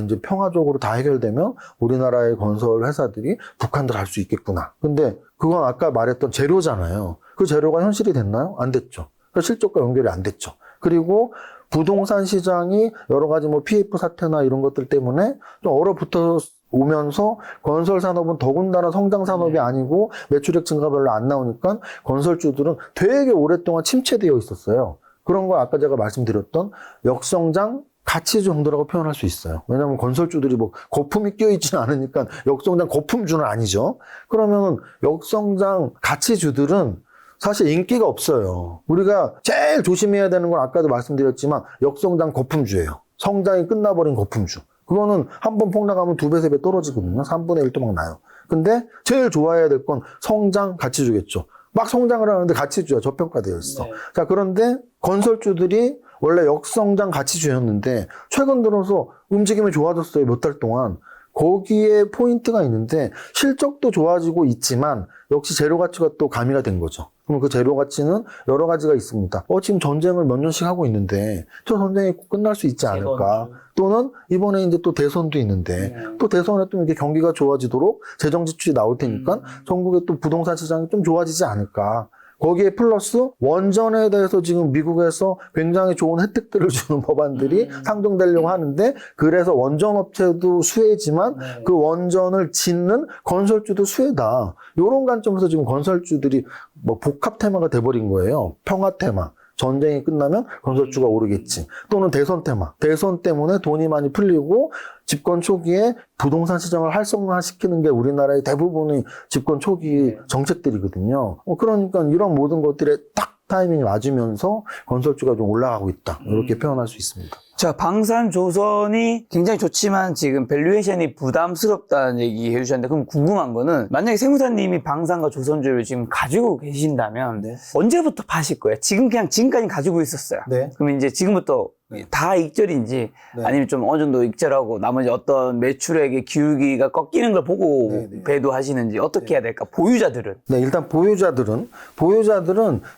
이제 평화적으로 다 해결되면 우리나라의 건설 회사들이 북한들 할 수 있겠구나. 근데 그건 아까 말했던 재료잖아요. 그 재료가 현실이 됐나요? 안 됐죠. 그러니까 실적과 연결이 안 됐죠. 그리고 부동산 시장이 여러 가지 뭐 PF 사태나 이런 것들 때문에 좀 얼어붙어 오면서 건설 산업은 더군다나 성장 산업이 아니고 매출액 증가 별로 안 나오니까 건설주들은 되게 오랫동안 침체되어 있었어요. 그런 걸 아까 제가 말씀드렸던 역성장 가치 정도라고 표현할 수 있어요. 왜냐하면 건설주들이 뭐 거품이 끼어있지는 않으니까 역성장 거품주는 아니죠. 그러면 역성장 가치주들은 사실 인기가 없어요. 우리가 제일 조심해야 되는 건 아까도 말씀드렸지만 역성장 거품주예요. 성장이 끝나버린 거품주. 그거는 한번 폭락하면 2배, 3배 떨어지거든요. 3분의 1도 막 나요. 근데 제일 좋아해야 될 건 성장 가치주겠죠. 막 성장을 하는데 가치주야 저평가되어 있어. 네. 자, 그런데 건설주들이 원래 역성장 가치주였는데 최근 들어서 움직임이 좋아졌어요. 몇 달 동안. 거기에 포인트가 있는데 실적도 좋아지고 있지만 역시 재료 가치가 또 가미가 된 거죠. 그럼 그 재료 가치는 여러 가지가 있습니다. 지금 전쟁을 몇 년씩 하고 있는데 저 전쟁이 꼭 끝날 수 있지 않을까. 또는 이번에 이제 또 대선도 있는데 또 대선에 또 이렇게 경기가 좋아지도록 재정 지출이 나올 테니까 전국의 또 부동산 시장이 좀 좋아지지 않을까. 거기에 플러스 원전에 대해서 지금 미국에서 굉장히 좋은 혜택들을 주는 법안들이 상정되려고 하는데 그래서 원전 업체도 수혜지만 그 원전을 짓는 건설주도 수혜다. 이런 관점에서 지금 건설주들이 뭐 복합 테마가 돼버린 거예요. 평화 테마. 전쟁이 끝나면 건설주가 오르겠지. 또는 대선 테마. 대선 때문에 돈이 많이 풀리고 집권 초기에 부동산 시장을 활성화시키는 게 우리나라의 대부분의 집권 초기 정책들이거든요. 그러니까 이런 모든 것들에 딱 타이밍이 맞으면서 건설주가 좀 올라가고 있다. 이렇게 표현할 수 있습니다. 자, 방산조선이 굉장히 좋지만 지금 밸류에이션이 부담스럽다는 얘기 해주셨는데 그럼 궁금한 거는 만약에 세무사님이 방산과 조선주를 지금 가지고 계신다면 언제부터 파실 거예요? 지금까지 가지고 있었어요. 네. 그러면 이제 지금부터 다 익절인지 아니면 좀 어느 정도 익절하고 나머지 어떤 매출액의 기울기가 꺾이는 걸 보고 배도하시는지 어떻게 해야 될까? 보유자들은? 네, 일단 보유자들은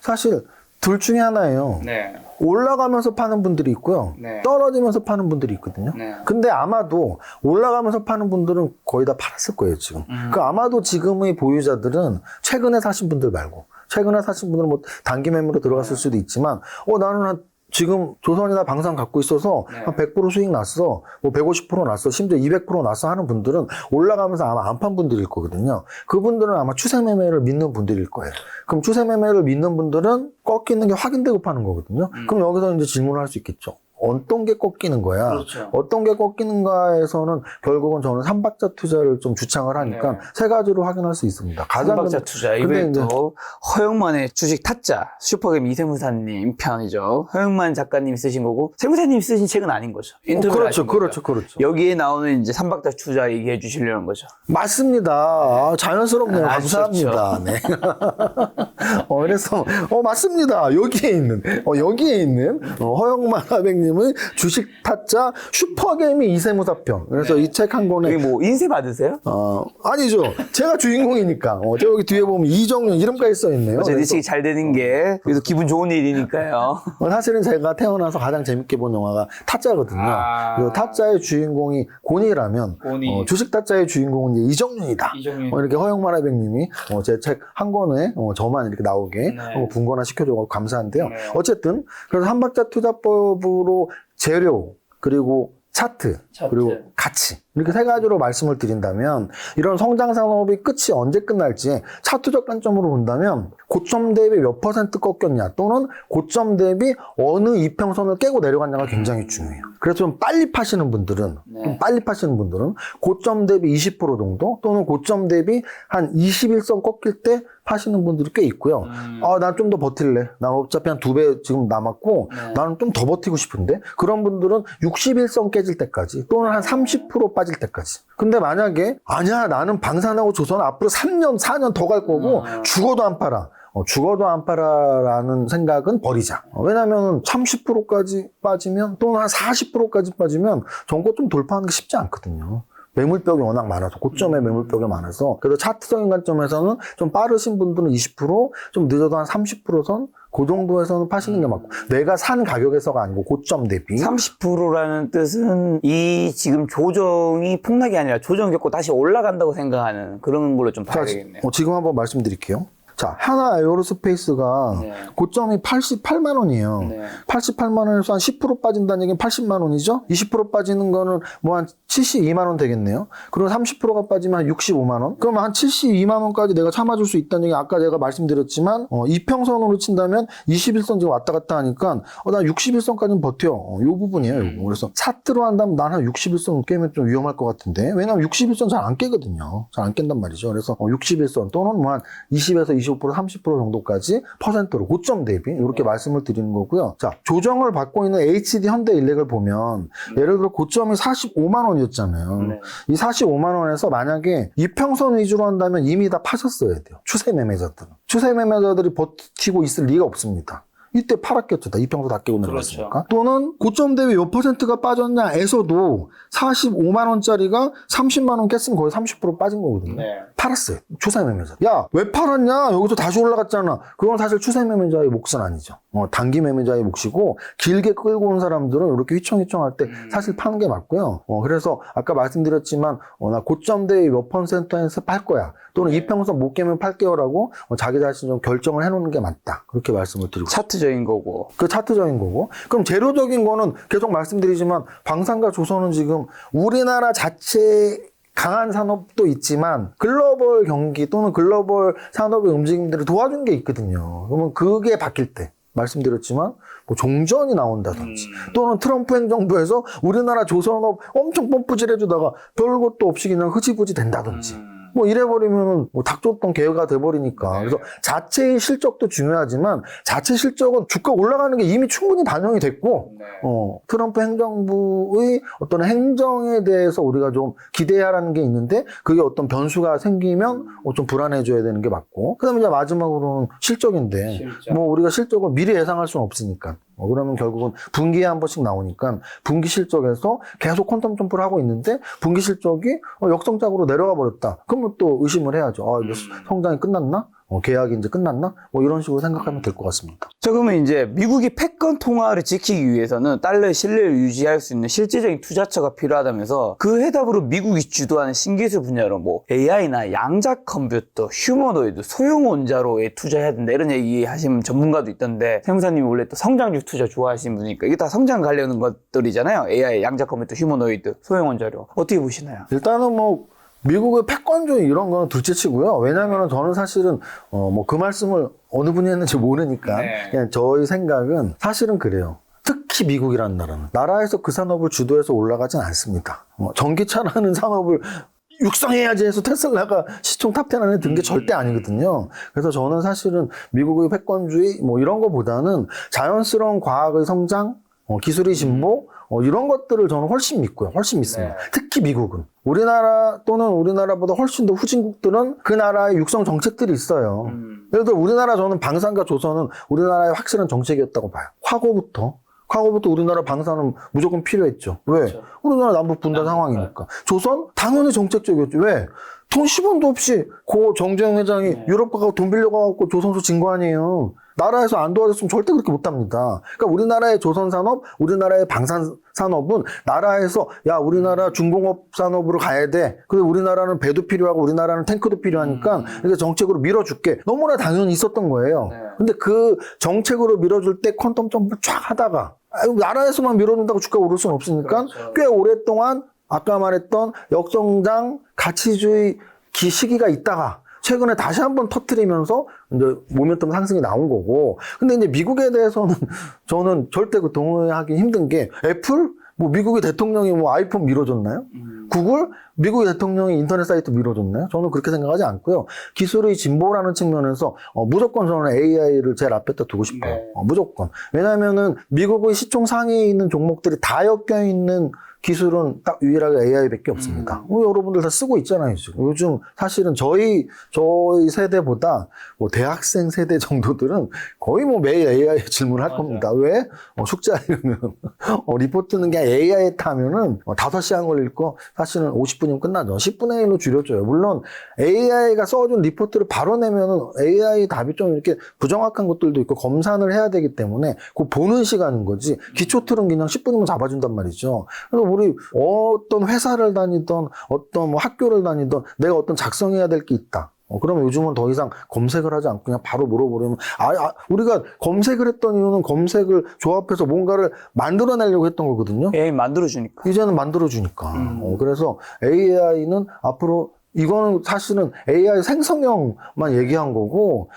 사실 둘 중에 하나예요. 네. 올라가면서 파는 분들이 있고요. 네. 떨어지면서 파는 분들이 있거든요. 네. 근데 아마도 올라가면서 파는 분들은 거의 다 팔았을 거예요, 지금. 그 아마도 지금의 보유자들은 최근에 사신 분들 말고, 최근에 사신 분들은 뭐 단기 매매로 들어갔을 수도 있지만, 나는 지금 조선이나 방산 갖고 있어서 한 100% 수익 났어. 뭐 150% 났어. 심지어 200% 났어 하는 분들은 올라가면서 아마 안 판 분들일 거거든요. 그분들은 아마 추세 매매를 믿는 분들일 거예요. 그럼 추세 매매를 믿는 분들은 꺾이는 게 확인되고 파는 거거든요. 그럼 여기서 이제 질문을 할 수 있겠죠. 어떤 게 꺾이는 거야? 그렇죠. 어떤 게 꺾이는가에서는 결국은 저는 삼박자 투자를 좀 주창을 하니까 세 가지로 확인할 수 있습니다. 삼박자 투자. 이번에 또 허영만의 주식 타짜 슈퍼게임 이세무사님 편이죠. 허영만 작가님 쓰신 거고 세무사님 쓰신 책은 아닌 거죠. 인터뷰를 하신 거죠. 그렇죠. 여기에 나오는 이제 삼박자 투자 얘기해 주시려는 거죠. 맞습니다. 자연스럽네요. 감사합니다. 좋죠. 네. 그래서 맞습니다. 여기에 있는 허영만 하백님의 주식 타짜 슈퍼게임이 이세무사 편. 그래서 이 책 한 권에 여기 뭐 인쇄 받으세요? 아니죠. 제가 주인공이니까. 저 여기 뒤에 보면 이정윤 이름까지 써 있네요. 어쨌든 이 책이 잘 되는 게 그래서 기분 좋은 일이니까요. 사실은 제가 태어나서 가장 재밌게 본 영화가 타짜거든요. 그리고 타짜의 주인공이 곤이라면 주식 타짜의 주인공은 이제 이정윤이다. 이렇게 허영만 하백님이 제 책 한 권에 저만 이렇게 나오게 분권화 시켜줘서 감사한데요. 어쨌든 그래서 한박자 투자법으로 재료 그리고 차트, 그리고 가치 이렇게 세 가지로 말씀을 드린다면 이런 성장 산업이 끝이 언제 끝날지 차트적 관점으로 본다면 고점 대비 몇 % 꺾였냐 또는 고점 대비 어느 이평선을 깨고 내려갔냐가 굉장히 중요해요. 그래서 좀 빨리 파시는 분들은 고점 대비 20% 정도 또는 고점 대비 한 21선 꺾일 때 파시는 분들이 꽤 있고요. 난 좀 더 버틸래. 난 어차피 한 2배 지금 남았고 나는 좀 더 버티고 싶은데 그런 분들은 61선 깨질 때까지 또는 한 30% 빠질 때까지. 근데 만약에 아니야 나는 방산하고 조선 앞으로 3년 4년 더 갈 거고 죽어도 안 팔아. 죽어도 안 팔아라는 생각은 버리자. 왜냐면 30%까지 빠지면 또는 한 40%까지 빠지면 전고 좀 돌파하는 게 쉽지 않거든요. 매물벽이 워낙 많아서 고점에 매물벽이 많아서 그래서 차트적인 관점에서는 좀 빠르신 분들은 20% 좀 늦어도 한 30%선 그 정도에서는 파시는 게 맞고 내가 산 가격에서가 아니고 고점 대비 30%라는 뜻은 이 지금 조정이 폭락이 아니라 조정 겪고 다시 올라간다고 생각하는 그런 걸로 좀 봐야 되겠네요. 지금 한번 말씀드릴게요. 자, 하나 에어로스페이스가 네. 고점이 88만 원이에요. 네. 88만 원에서 한 10% 빠진다는 얘기는 80만 원이죠? 20% 빠지는 거는 뭐 한 72만 원 되겠네요. 그리고 30%가 빠지면 한 65만 원? 그러면 한 72만 원까지 내가 참아줄 수 있다는 얘기 아까 제가 말씀드렸지만, 이평선으로 친다면 21선 지금 왔다 갔다 하니까, 나 61선까지는 버텨. 요 부분이에요, 요거. 그래서 차트로 한다면 난 한 61선 깨면 좀 위험할 것 같은데, 왜냐면 61선 잘 안 깨거든요. 잘 안 깬단 말이죠. 그래서 61선 또는 뭐 한 20에서 25%, 30% 정도까지 퍼센트로 고점 대비 이렇게 말씀을 드리는 거고요. 자, 조정을 받고 있는 HD 현대일렉을 보면 예를 들어 고점이 45만 원이었잖아요. 네. 이 45만 원에서 만약에 이평선 위주로 한다면 이미 다 파셨어야 돼요. 추세 매매자들은. 추세 매매자들이 버티고 있을 리가 없습니다. 이때 팔았겠죠. 다 이평선 다 깨고 내려갔으니까. 그렇죠. 또는 고점 대비 몇 퍼센트가 빠졌냐에서도 45만 원짜리가 30만 원 깼으면 거의 30% 빠진 거거든요. 네. 팔았어요. 추세 매매자. 야, 왜 팔았냐? 여기서 다시 올라갔잖아. 그건 사실 추세 매매자의 몫은 아니죠. 단기 매매자의 몫이고 길게 끌고 온 사람들은 이렇게 휘청휘청할 때 사실 파는 게 맞고요. 그래서 아까 말씀드렸지만 나 고점 대비 몇 퍼센트에서 팔 거야. 또는 이평선 못 깨면 팔게요라고 자기 자신 좀 결정을 해놓는 게 맞다. 그렇게 말씀을 드리고 차트적인 거고. 그 차트적인 거고. 그럼 재료적인 거는 계속 말씀드리지만 방산과 조선은 지금 우리나라 자체 강한 산업도 있지만 글로벌 경기 또는 글로벌 산업의 움직임들을 도와준 게 있거든요. 그러면 그게 바뀔 때 말씀드렸지만 뭐 종전이 나온다든지 또는 트럼프 행정부에서 우리나라 조선업 엄청 펌프질해주다가 별것도 없이 그냥 흐지부지 된다든지 뭐 이래버리면 뭐 닥쳤던 개가 돼버리니까. 그래서 자체의 실적도 중요하지만 자체 실적은 주가 올라가는 게 이미 충분히 반영이 됐고 트럼프 행정부의 어떤 행정에 대해서 우리가 좀 기대하라는 게 있는데 그게 어떤 변수가 생기면 좀 불안해져야 되는 게 맞고 그다음에 이제 마지막으로는 실적인데 실적. 뭐 우리가 실적을 미리 예상할 수는 없으니까 그러면 결국은 분기에 한 번씩 나오니까 분기 실적에서 계속 퀀텀 점프를 하고 있는데 분기 실적이 역성장으로 내려가 버렸다. 그러면 또 의심을 해야죠. 이거 성장이 끝났나? 계약이 이제 끝났나? 뭐 이런 식으로 생각하면 될 것 같습니다. 자, 그러면 이제 미국이 패권 통화를 지키기 위해서는 달러의 신뢰를 유지할 수 있는 실질적인 투자처가 필요하다면서 그 해답으로 미국이 주도하는 신기술 분야로 뭐 AI나 양자 컴퓨터, 휴머노이드, 소형 원자로에 투자해야 된다 이런 얘기 하시는 전문가도 있던데 세무사님이 원래 또 성장주 투자 좋아하시는 분이니까 이게 다 성장 관련 것들이잖아요. AI, 양자 컴퓨터, 휴머노이드, 소형 원자로 어떻게 보시나요? 일단은 뭐 미국의 패권주의 이런 거는 둘째 치고요. 왜냐면은 저는 사실은 뭐 그 말씀을 어느 분이 했는지 모르니까 그냥 저희 생각은 사실은 그래요. 특히 미국이라는 나라에서 그 산업을 주도해서 올라가진 않습니다. 전기차라는 산업을 육성해야지 해서 테슬라가 시총 탑10 안에 든 게 절대 아니거든요. 그래서 저는 사실은 미국의 패권주의 뭐 이런 거보다는 자연스러운 과학의 성장, 기술의 진보 이런 것들을 저는 훨씬 믿고요. 훨씬 믿습니다. 특히 미국은. 우리나라 또는 우리나라보다 훨씬 더 후진국들은 그 나라의 육성 정책들이 있어요. 예를 들어 우리나라 저는 방산과 조선은 우리나라의 확실한 정책이었다고 봐요. 과거부터 우리나라 방산은 무조건 필요했죠. 왜? 그렇죠. 우리나라 남북 분단 상황이니까. 조선? 당연히 정책적이었죠. 왜? 돈 10원도 없이 고 정주영 회장이 유럽 가고 돈 빌려가고 조선소 진 거 아니에요. 나라에서 안 도와줬으면 절대 그렇게 못합니다. 그러니까 우리나라의 조선산업, 우리나라의 방산산업은 나라에서 야 우리나라 중공업 산업으로 가야 돼. 그리고 우리나라는 배도 필요하고 우리나라는 탱크도 필요하니까 이렇게 정책으로 밀어줄게. 너무나 당연히 있었던 거예요. 근데 그 정책으로 밀어줄 때 퀀텀 점프를 쫙 하다가 나라에서만 밀어준다고 주가가 오를 수는 없으니까 꽤 오랫동안 아까 말했던 역성장 가치주의 시기가 있다가 최근에 다시 한번 터뜨리면서 이제 모멘텀 상승이 나온 거고. 근데 이제 미국에 대해서는 저는 절대 그 동의하기 힘든 게 애플? 뭐 미국의 대통령이 뭐 아이폰 밀어줬나요? 구글? 미국의 대통령이 인터넷 사이트 밀어줬나요? 저는 그렇게 생각하지 않고요. 기술의 진보라는 측면에서 무조건 저는 AI를 제일 앞에다 두고 싶어요. 무조건. 왜냐면은 미국의 시총 상위에 있는 종목들이 다 엮여 있는 기술은 딱 유일하게 AI밖에 없습니다. 여러분들 다 쓰고 있잖아요, 지금. 요즘 사실은 저희 세대보다 뭐 대학생 세대 정도들은 거의 뭐 매일 AI 질문을 할 겁니다. 왜? 숙제하려면 리포트는 그냥 AI에 타면은 5시간 걸릴 거 사실은 50분이면 끝나죠. 10분의 1로 줄여줘요. 물론 AI가 써준 리포트를 바로 내면은 AI 답이 좀 이렇게 부정확한 것들도 있고 검사를 해야 되기 때문에 그 보는 시간인 거지. 기초 틀은 그냥 10분이면 잡아준단 말이죠. 그래서 우리 어떤 회사를 다니던 어떤 뭐 학교를 다니던 내가 어떤 작성해야 될 게 있다. 그러면 요즘은 더 이상 검색을 하지 않고 그냥 바로 물어보려면 우리가 검색을 했던 이유는 검색을 조합해서 뭔가를 만들어내려고 했던 거거든요. AI 만들어주니까. 이제는 만들어주니까. 그래서 AI는 앞으로 이거는 사실은 AI 생성형만 얘기한 거고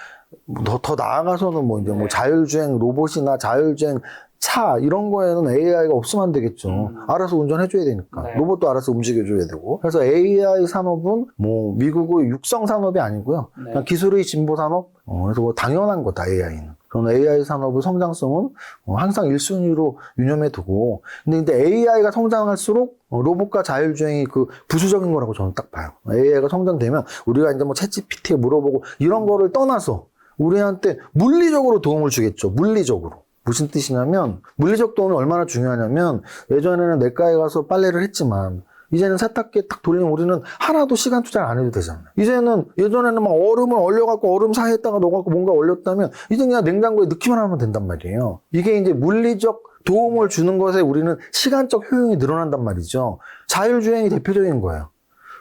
더 나아가서는 뭐 이제 뭐 자율주행 로봇이나 자율주행 차 이런 거에는 AI가 없으면 안 되겠죠. 알아서 운전해줘야 되니까. 네. 로봇도 알아서 움직여줘야 되고. 그래서 AI 산업은 뭐 미국의 육성 산업이 아니고요. 네. 그냥 기술의 진보 산업. 그래서 뭐 당연한 거다 AI는. 저는 AI 산업의 성장성은 항상 1순위로 유념해 두고. 근데 AI가 성장할수록 로봇과 자율주행이 그 부수적인 거라고 저는 딱 봐요. AI가 성장되면 우리가 이제 뭐 챗GPT에 물어보고 이런 거를 떠나서 우리한테 물리적으로 도움을 주겠죠. 물리적으로. 무슨 뜻이냐면 물리적 도움이 얼마나 중요하냐면 예전에는 내과에 가서 빨래를 했지만 이제는 세탁기에 딱 돌리면 우리는 하나도 시간 투자를 안 해도 되잖아요. 이제는 예전에는 막 얼음을 얼려갖고 얼음 사이에다가 넣어갖고 뭔가 얼렸다면 이제 그냥 냉장고에 넣기만 하면 된단 말이에요. 이게 이제 물리적 도움을 주는 것에 우리는 시간적 효용이 늘어난단 말이죠. 자율주행이 대표적인 거예요.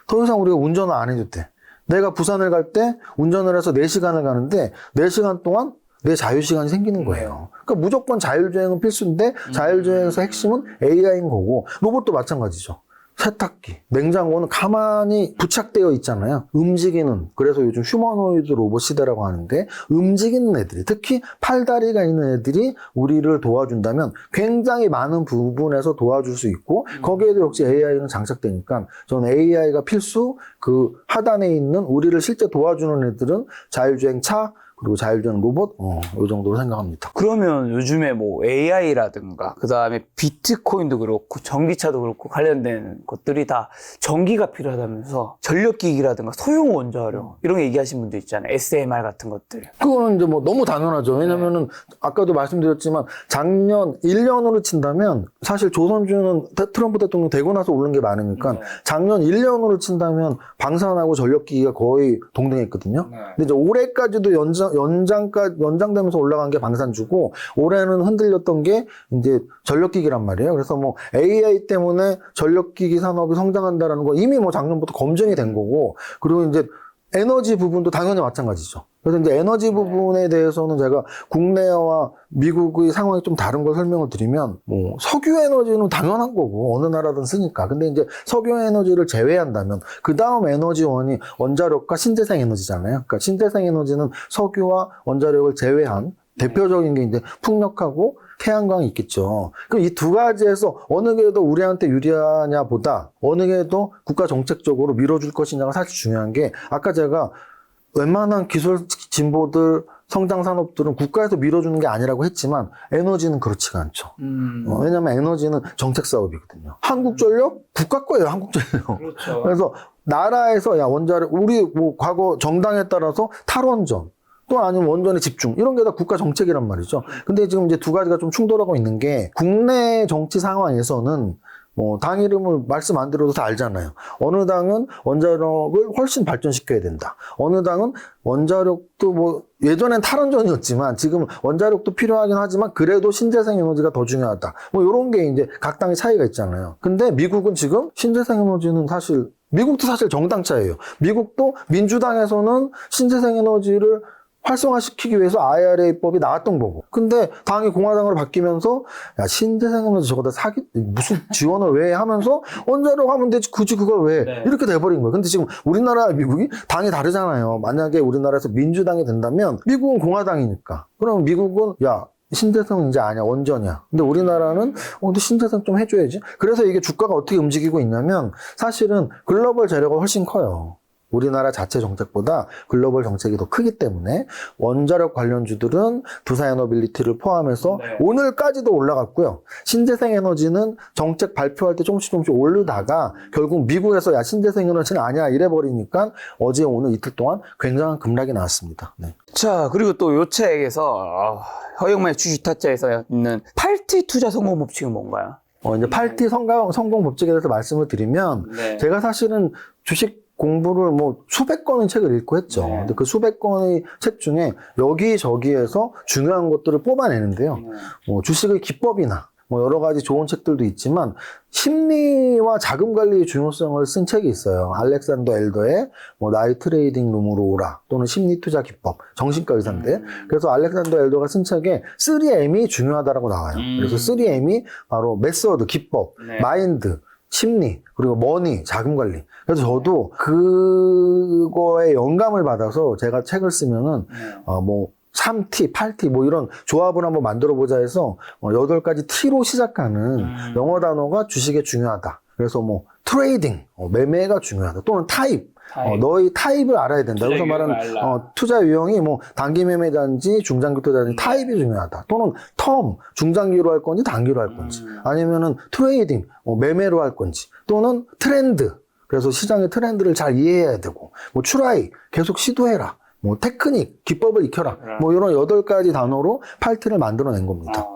더 이상 우리가 운전을 안 해도 돼. 내가 부산을 갈 때 운전을 해서 4시간을 가는데 4시간 동안 내 자유시간이 생기는 거예요. 그러니까 무조건 자율주행은 필수인데 자율주행에서 핵심은 AI인 거고 로봇도 마찬가지죠. 세탁기, 냉장고는 가만히 부착되어 있잖아요. 움직이는, 그래서 요즘 휴머노이드 로봇 시대라고 하는데 움직이는 애들이, 특히 팔다리가 있는 애들이 우리를 도와준다면 굉장히 많은 부분에서 도와줄 수 있고 거기에도 역시 AI는 장착되니까 저는 AI가 필수, 그 하단에 있는 우리를 실제 도와주는 애들은 자율주행 차, 그리고 자율주행 로봇, 이 정도로 생각합니다. 그러면 요즘에 뭐 AI라든가 그 다음에 비트코인도 그렇고 전기차도 그렇고 관련된 것들이 다 전기가 필요하다면서 전력기기라든가 소형 원자력 이런 거 얘기하시는 분들 있잖아요. SMR 같은 것들. 그거는 이제 뭐 너무 당연하죠. 왜냐면은 아까도 말씀드렸지만 작년 1년으로 친다면 사실 조선주는 트럼프 대통령 되고 나서 오른 게 많으니까 작년 1년으로 친다면 방산하고 전력기기가 거의 동등했거든요. 근데 이제 올해까지도 연장되면서 올라간 게 방산주고 올해는 흔들렸던 게 이제 전력기기란 말이에요. 그래서 뭐 AI 때문에 전력기기 산업이 성장한다라는 거 이미 뭐 작년부터 검증이 된 거고, 그리고 이제 에너지 부분도 당연히 마찬가지죠. 그래서 이제 에너지 부분에 대해서는 제가 국내와 미국의 상황이 좀 다른 걸 설명을 드리면, 뭐 석유 에너지는 당연한 거고 어느 나라든 쓰니까. 근데 이제 석유 에너지를 제외한다면 그 다음 에너지원이 원자력과 신재생 에너지잖아요. 그러니까 신재생 에너지는 석유와 원자력을 제외한 대표적인 게 이제 풍력하고 태양광이 있겠죠. 그럼 이 두 가지에서 어느 게 더 우리한테 유리하냐 보다 어느 게 더 국가 정책적으로 밀어줄 것이냐가 사실 중요한 게, 아까 제가 웬만한 기술 진보들 성장 산업들은 국가에서 밀어주는 게 아니라고 했지만 에너지는 그렇지가 않죠. 왜냐하면 에너지는 정책 사업이거든요. 한국전력 국가 거예요. 한국전력. 그렇죠. 그래서 나라에서 야 원자력, 우리 뭐 과거 정당에 따라서 탈원전 또 아니면 원전에 집중, 이런 게 다 국가 정책이란 말이죠. 근데 지금 이제 두 가지가 좀 충돌하고 있는 게, 국내 정치 상황에서는 뭐 당 이름을 말씀 안 드려도 다 알잖아요. 어느 당은 원자력을 훨씬 발전시켜야 된다. 어느 당은 원자력도 뭐 예전엔 탈원전이었지만 지금 원자력도 필요하긴 하지만 그래도 신재생 에너지가 더 중요하다. 뭐 이런 게 이제 각 당의 차이가 있잖아요. 근데 미국은 지금 신재생 에너지는 사실, 미국도 사실 정당 차이예요. 미국도 민주당에서는 신재생 에너지를 활성화시키기 위해서 IRA법이 나왔던 거고. 근데 당이 공화당으로 바뀌면서 야 신재생에너지 저거 다 무슨 지원을 왜 하면서 원자력 하면 되지 굳이 그걸 왜 이렇게 돼버린 거예요. 근데 지금 우리나라 미국이 당이 다르잖아요. 만약에 우리나라에서 민주당이 된다면 미국은 공화당이니까. 그럼 미국은 야 신재생 이제 아니야, 원전이야. 근데 우리나라는 근데 신재생 좀 해줘야지. 그래서 이게 주가가 어떻게 움직이고 있냐면 사실은 글로벌 재료가 훨씬 커요. 우리나라 자체 정책보다 글로벌 정책이 더 크기 때문에 원자력 관련주들은 두산에너빌리티를 포함해서 오늘까지도 올라갔고요. 신재생 에너지는 정책 발표할 때 조금씩 오르다가 결국 미국에서 야 신재생 에너지는 아니야 이래버리니까 어제 오늘 이틀 동안 굉장한 급락이 나왔습니다. 네. 자, 그리고 또 요 책에서 허영만의 주식타짜에서 있는 8T 투자 성공 법칙은 뭔가요? 이제 8T 성공 법칙에 대해서 말씀을 드리면 제가 사실은 주식 공부를 뭐 수백 권의 책을 읽고 했죠. 근데 그 수백 권의 책 중에 여기저기에서 중요한 것들을 뽑아내는데요. 뭐 주식의 기법이나 뭐 여러 가지 좋은 책들도 있지만 심리와 자금 관리의 중요성을 쓴 책이 있어요. 알렉산더 엘더의 뭐 나이 트레이딩 룸으로 오라 또는 심리 투자 기법, 정신과 의사인데 그래서 알렉산더 엘더가 쓴 책에 3M이 중요하다라고 나와요. 그래서 3M이 바로 메서드, 기법, 네. 마인드, 심리, 그리고 머니, 자금 관리. 그래서 저도 그거에 영감을 받아서 제가 책을 쓰면은 뭐 3T, 8T 뭐 이런 조합을 한번 만들어 보자 해서 8가지 T로 시작하는 영어 단어가 주식에 중요하다. 그래서 뭐 트레이딩, 매매가 중요하다. 또는 타입. 너의 타입을 알아야 된다. 여기서 말하는 투자 유형이 뭐 단기 매매자인지 중장기 투자인지 타입이 중요하다. 또는 텀, 중장기로 할 건지 단기로 할 건지. 아니면은 트레이딩, 매매로 할 건지. 또는 트렌드. 그래서 시장의 트렌드를 잘 이해해야 되고. 뭐 트라이, 계속 시도해라. 뭐 테크닉, 기법을 익혀라. 뭐 이런 8가지 단어로 8T를 만들어낸 겁니다.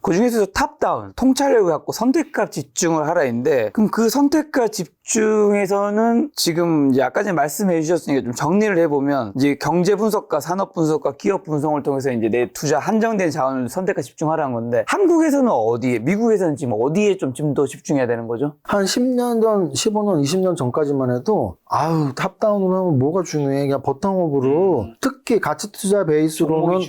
그 중에서도 탑다운, 통찰력을 갖고 선택과 집중을 하라인데, 그럼 그 선택과 집중에서는 지금 이제 아까 전에 말씀해 주셨으니까 좀 정리를 해보면, 이제 경제 분석과 산업 분석과 기업 분석을 통해서 이제 내 투자 한정된 자원을 선택과 집중하라는 건데, 한국에서는 어디에, 미국에서는 지금 어디에 좀 더 집중해야 되는 거죠? 한 10년 전, 15년, 20년 전까지만 해도 아유 탑다운으로 하면 뭐가 중요해. 그냥 버텀업으로 특히 가치 투자 베이스로는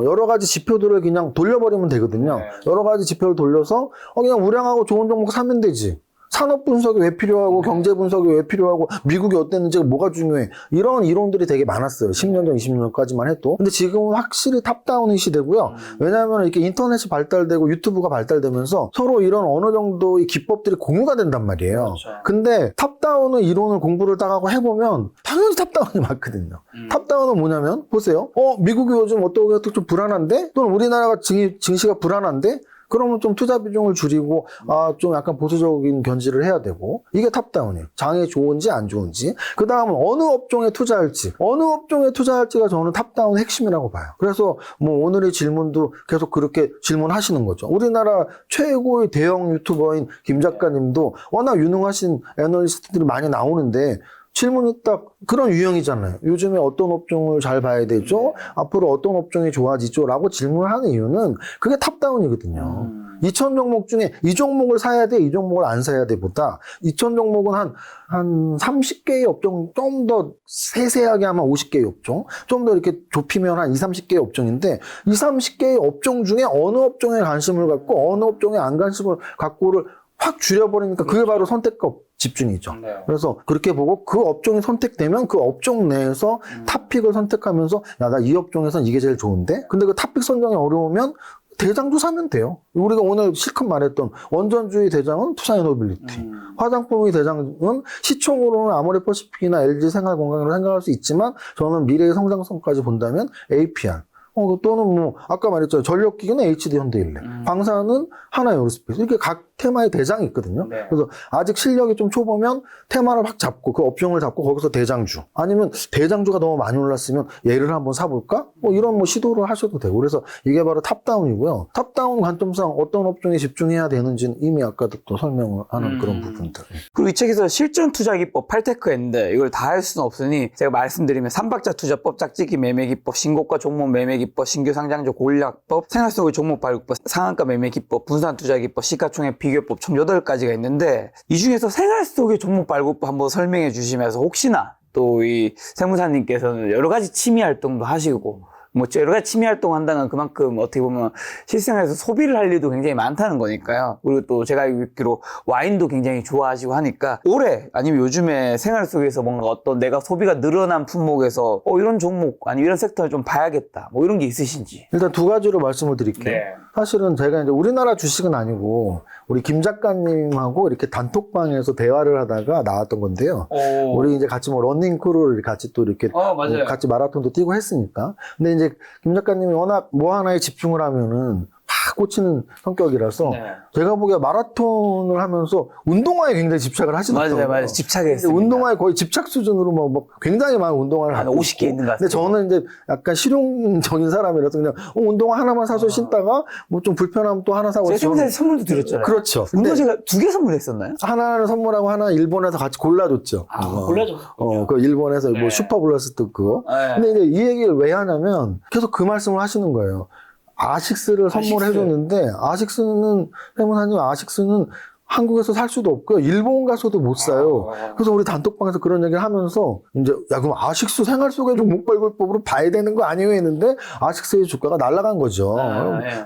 여러 가지 지표들을 그냥 돌려버리면 되거든요. 네. 여러 가지 지표를 돌려서 그냥 우량하고 좋은 종목 사면 되지. 산업 분석이 왜 필요하고 경제 분석이 왜 필요하고 미국이 어땠는지가 뭐가 중요해. 이런 이론들이 되게 많았어요. 10년 전, 20년 전까지만 해도. 근데 지금은 확실히 탑다운의 시대고요. 왜냐하면 이렇게 인터넷이 발달되고 유튜브가 발달되면서 서로 이런 어느 정도의 기법들이 공유가 된단 말이에요. 그렇죠. 근데 탑다운의 이론을 공부를 딱 하고 해보면 당연히 탑다운이 맞거든요. 탑다운은 뭐냐면 보세요. 미국이 요즘 어떻게 좀 불안한데? 또는 우리나라가 증시가 불안한데? 그러면 좀 투자 비중을 줄이고 좀 약간 보수적인 견지를 해야 되고 이게 탑다운이에요. 장이 좋은지 안 좋은지. 그 다음은 어느 업종에 투자할지가 저는 탑다운의 핵심이라고 봐요. 그래서 뭐 오늘의 질문도 계속 그렇게 질문하시는 거죠. 우리나라 최고의 대형 유튜버인 김 작가님도 워낙 유능하신 애널리스트들이 많이 나오는데 질문이 딱 그런 유형이잖아요. 요즘에 어떤 업종을 잘 봐야 되죠? 앞으로 어떤 업종이 좋아지죠? 라고 질문을 하는 이유는 그게 탑다운이거든요. 2천 종목 중에 이 종목을 사야 돼, 이 종목을 안 사야 돼 보다 2천 종목은 한 30개의 업종, 좀 더 세세하게 하면 50개의 업종, 좀 더 이렇게 좁히면 한 20, 30개의 업종인데 20, 30개의 업종 중에 어느 업종에 관심을 갖고 어느 업종에 안 관심을 갖고를 확 줄여버리니까 그게 바로 선택과 집중이죠. 네. 그래서 그렇게 보고 그 업종이 선택되면 그 업종 내에서 탑픽을 선택하면서 야, 나 이 업종에선 이게 제일 좋은데? 근데 그 탑픽 선정이 어려우면 대장도 사면 돼요. 우리가 오늘 실컷 말했던 원전주의 대장은 투자이노빌리티, 화장품의 대장은 시총으로는 아모레퍼시픽이나 LG생활건강으로 생각할 수 있지만 저는 미래의 성장성까지 본다면 APR, 또는 뭐 아까 말했죠. 전력기기는 HD 현대일래, 방사는 하나에어로스페이스. 이렇게 각 테마의 대장이 있거든요. 네. 그래서 아직 실력이 좀 초보면 테마를 확 잡고 그 업종을 잡고 거기서 대장주, 아니면 대장주가 너무 많이 올랐으면 얘를 한번 사볼까? 이런 시도를 하셔도 되고. 그래서 이게 바로 탑다운이고요. 탑다운 관점상 어떤 업종에 집중해야 되는지는 이미 아까도 또 설명을 하는 그런 부분들. 그리고 이 책에서 실전 투자 기법 8테크였는데 이걸 다 할 수는 없으니 제가 말씀드리면 3박자 투자법, 짝짓기 매매 기법, 신고가 종목 매매 기법, 신규 상장주 공략법, 생활 속의 종목 발굴법, 상한가 매매 기법, 분산 투자 기법, 시가총액 비교법 총 8가지가 있는데 이 중에서 생활 속의 종목 발굴법 한번 설명해 주시면서 혹시나 또 이 세무사님께서는 여러 가지 취미 활동도 하시고 뭐 여러 가지 취미 활동 한다는 그만큼 어떻게 보면 실생활에서 소비를 할 일도 굉장히 많다는 거니까요. 그리고 또 제가 알기로 와인도 굉장히 좋아하시고 하니까 올해 아니면 요즘에 생활 속에서 뭔가 어떤 내가 소비가 늘어난 품목에서 이런 종목 아니면 이런 섹터를 좀 봐야겠다 뭐 이런 게 있으신지. 일단 2가지로 말씀을 드릴게요. 네. 사실은 제가 이제 우리나라 주식은 아니고 우리 김 작가님하고 이렇게 단톡방에서 대화를 하다가 나왔던 건데요. 우리 이제 같이 뭐 러닝 크루를 같이 또 이렇게 맞아요. 같이 마라톤도 뛰고 했으니까. 근데 이제 김 작가님이 워낙 뭐 하나에 집중을 하면은 팍 꽂히는 성격이라서 네. 제가 보기에 마라톤을 하면서 운동화에 굉장히 집착을 하시더라고요. 맞아요. 집착했습니다. 운동화에 거의 집착 수준으로 뭐 굉장히 많은 운동화를 한 갖고 50개 있고. 있는 것 근데 같아요. 저는 이제 약간 실용적인 사람이라서 그냥 운동화 하나만 사서 신다가 뭐 좀 불편하면 또 하나 사고. 제가 세무사에 선물도 드렸잖아요. 그렇죠. 운동 근데 제가 2개 선물했었나요? 하나는 선물하고 하나 일본에서 같이 골라줬죠. 골라줬군요. 그 일본에서 네. 뭐 슈퍼 블라스트 그거. 네. 근데 이제 이 얘기를 왜 하냐면 계속 그 말씀을 하시는 거예요. 아식스를 선물해 줬는데 세무사님 아식스는 한국에서 살 수도 없고요. 일본 가서도 못 사요. 그래서 우리 단톡방에서 그런 얘기를 하면서 이제 야 그럼 아식스 생활 속의 종목 발굴법으로 봐야 되는 거 아니에요 했는데 아식스의 주가가 날아간 거죠.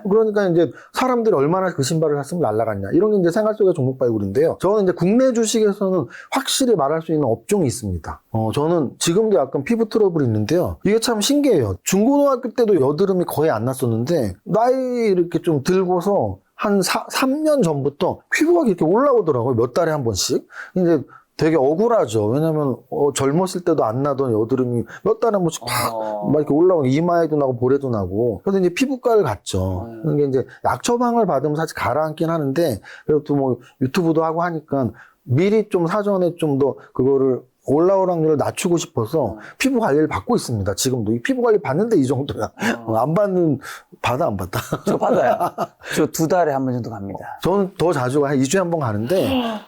그러니까 이제 사람들이 얼마나 그 신발을 샀으면 날아갔냐. 이런 게 이제 생활 속의 종목 발굴인데요. 저는 이제 국내 주식에서는 확실히 말할 수 있는 업종이 있습니다. 저는 지금도 약간 피부 트러블이 있는데요. 이게 참 신기해요. 중고등학교 때도 여드름이 거의 안 났었는데 나이 이렇게 좀 들고서 한 3년 전부터 피부가 이렇게 올라오더라고요. 몇 달에 한 번씩. 이제 되게 억울하죠. 왜냐면 젊었을 때도 안 나던 여드름이 몇 달에 한 번씩 막 이렇게 올라오고 이마에도 나고 볼에도 나고. 그래서 이제 피부과를 갔죠. 이게 이제 약 처방을 받으면 사실 가라앉긴 하는데 그래도 또 뭐 유튜브도 하고 하니까 미리 좀 사전에 좀 더 그거를 올라올 확률을 낮추고 싶어서 피부 관리를 받고 있습니다. 지금도. 이 피부 관리 받는데 이 정도야. 안 받는, 받아, 안 받아? 저 받아요. 저 2달에 한 번 정도 갑니다. 저는 더 자주 한 2주에 한 번 가는데,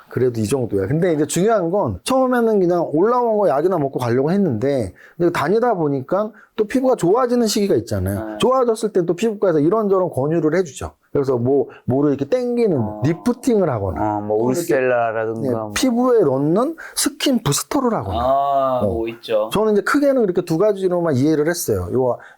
그래도 이 정도야. 근데 이제 중요한 건, 처음에는 그냥 올라온 거 약이나 먹고 가려고 했는데, 근데 다니다 보니까 또 피부가 좋아지는 시기가 있잖아요. 좋아졌을 때 또 피부과에서 이런저런 권유를 해주죠. 그래서 뭐를 이렇게 땡기는 리프팅을 하거나, 뭐 울셀라라든가. 네, 뭐. 피부에 넣는 스킨 부스터를 하거나. 뭐 있죠. 저는 이제 크게는 이렇게 두 가지로만 이해를 했어요.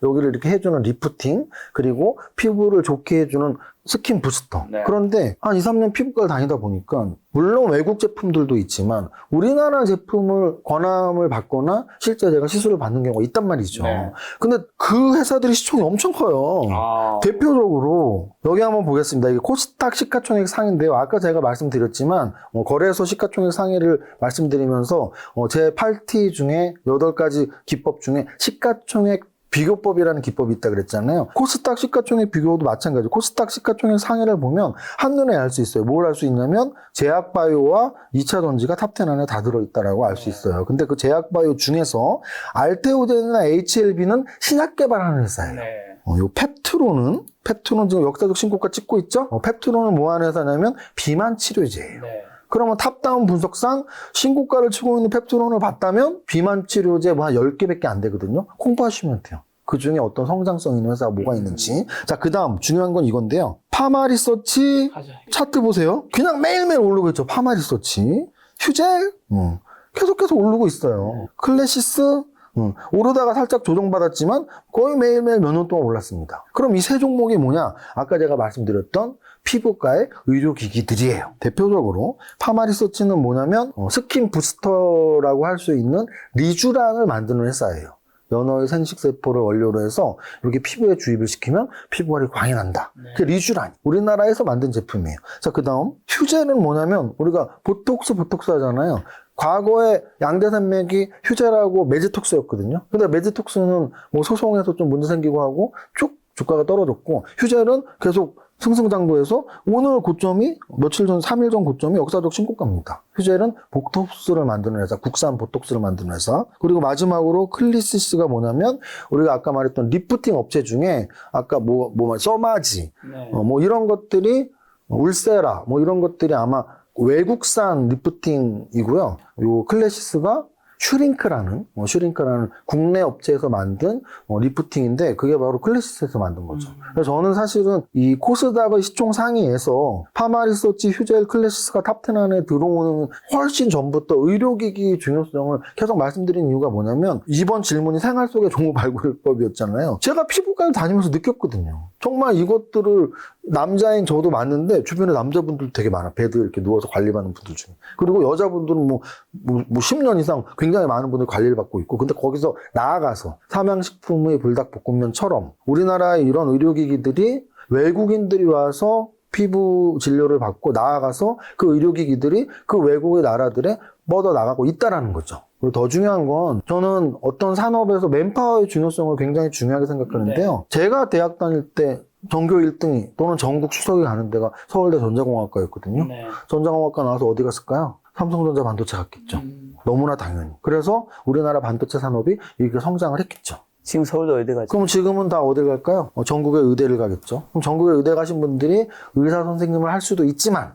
여기를 이렇게 해주는 리프팅, 그리고 피부를 좋게 해주는 스킨 부스터. 네. 그런데 한 2, 3년 피부과를 다니다 보니까 물론 외국 제품들도 있지만 우리나라 제품을 권함을 받거나 실제 제가 시술을 받는 경우가 있단 말이죠. 네. 근데 그 회사들이 시총이 엄청 커요. 대표적으로 여기 한번 보겠습니다. 이게 코스닥 시가총액 상인데요. 아까 제가 말씀드렸지만 거래소 시가총액 상위를 말씀드리면서 제 8T 중에 8가지 기법 중에 시가총액 비교법이라는 기법이 있다 그랬잖아요. 코스닥 시가총액 비교도 마찬가지. 코스닥 시가총액 상위를 보면 한눈에 알 수 있어요. 뭘 알 수 있냐면 제약바이오와 2차 전지가 탑10 안에 다 들어있다라고 알 수 있어요. 근데 그 제약바이오 중에서 알테오젠이나 HLB는 신약 개발하는 회사예요. 요 펩트론은 지금 역사적 신고가 찍고 있죠? 펩트론은 뭐 하는 회사냐면 비만 치료제예요. 그러면 탑다운 분석상 신고가를 치고 있는 펩트론을 봤다면 비만 치료제 뭐 한 10개밖에 안 되거든요. 공부하시면 돼요. 그 중에 어떤 성장성 있는 회사가 뭐가 있는지. 자, 그 다음 중요한 건 이건데요. 파마리서치 차트 보세요. 그냥 매일매일 오르고 있죠. 파마리서치. 휴젤 계속해서 오르고 있어요. 클래시스 오르다가 살짝 조정받았지만 거의 매일매일 몇 년 동안 올랐습니다. 그럼 이 세 종목이 뭐냐? 아까 제가 말씀드렸던 피부과의 의료기기들이에요. 대표적으로 파마리서치는 뭐냐면 스킨 부스터라고 할 수 있는 리쥬란을 만드는 회사예요. 연어의 생식세포를 원료로 해서 이렇게 피부에 주입을 시키면 피부가 광이 난다. 그게 리쥬란. 우리나라에서 만든 제품이에요. 자, 그 다음 휴젤은 뭐냐면 우리가 보톡스 하잖아요. 과거에 양대산맥이 휴젤하고 메지톡스였거든요. 근데 메지톡스는 뭐 소송에서 좀 문제 생기고 하고 쭉 주가가 떨어졌고 휴젤은 계속 승승장구해서 오늘 고점이 며칠 전 3일 전 고점이 역사적 신고가입니다. 휴젤은 보톡스를 만드는 회사, 국산 보톡스를 만드는 회사. 그리고 마지막으로 클리시스가 뭐냐면 우리가 아까 말했던 리프팅 업체 중에 아까 써마지 뭐 이런 것들이 울세라 뭐 이런 것들이 아마 외국산 리프팅이고요. 요 클래시스가 슈링크라는 국내 업체에서 만든 리프팅인데 그게 바로 클래시스에서 만든 거죠. 그래서 저는 사실은 이 코스닥의 시총 상위에서 파마리서치, 휴젤, 클래시스가 탑10 안에 들어오는 훨씬 전부터 의료기기 중요성을 계속 말씀드린 이유가 뭐냐면 이번 질문이 생활 속의 종목 발굴법이었잖아요. 제가 피부과를 다니면서 느꼈거든요. 정말 이것들을 남자인 저도 맞는데 주변에 남자분들 되게 많아. 베드 이렇게 누워서 관리받는 분들 중에. 그리고 여자분들은 뭐 10년 이상 굉장히 많은 분들 관리를 받고 있고 근데 거기서 나아가서 삼양식품의 불닭볶음면처럼 우리나라의 이런 의료기기들이 외국인들이 와서 피부 진료를 받고 나아가서 그 의료기기들이 그 외국의 나라들에 뻗어나가고 있다라는 거죠. 그리고 더 중요한 건 저는 어떤 산업에서 맨파워의 중요성을 굉장히 중요하게 생각하는데요. 제가 대학 다닐 때 전교 1등이 또는 전국 수석이 가는 데가 서울대 전자공학과였거든요. 전자공학과 나와서 어디 갔을까요? 삼성전자 반도체 갔겠죠. 너무나 당연히. 그래서 우리나라 반도체 산업이 이렇게 성장을 했겠죠. 지금 서울대 의대 가죠. 그럼 지금은 다 어딜 갈까요? 전국의 의대를 가겠죠. 그럼 전국의 의대 가신 분들이 의사 선생님을 할 수도 있지만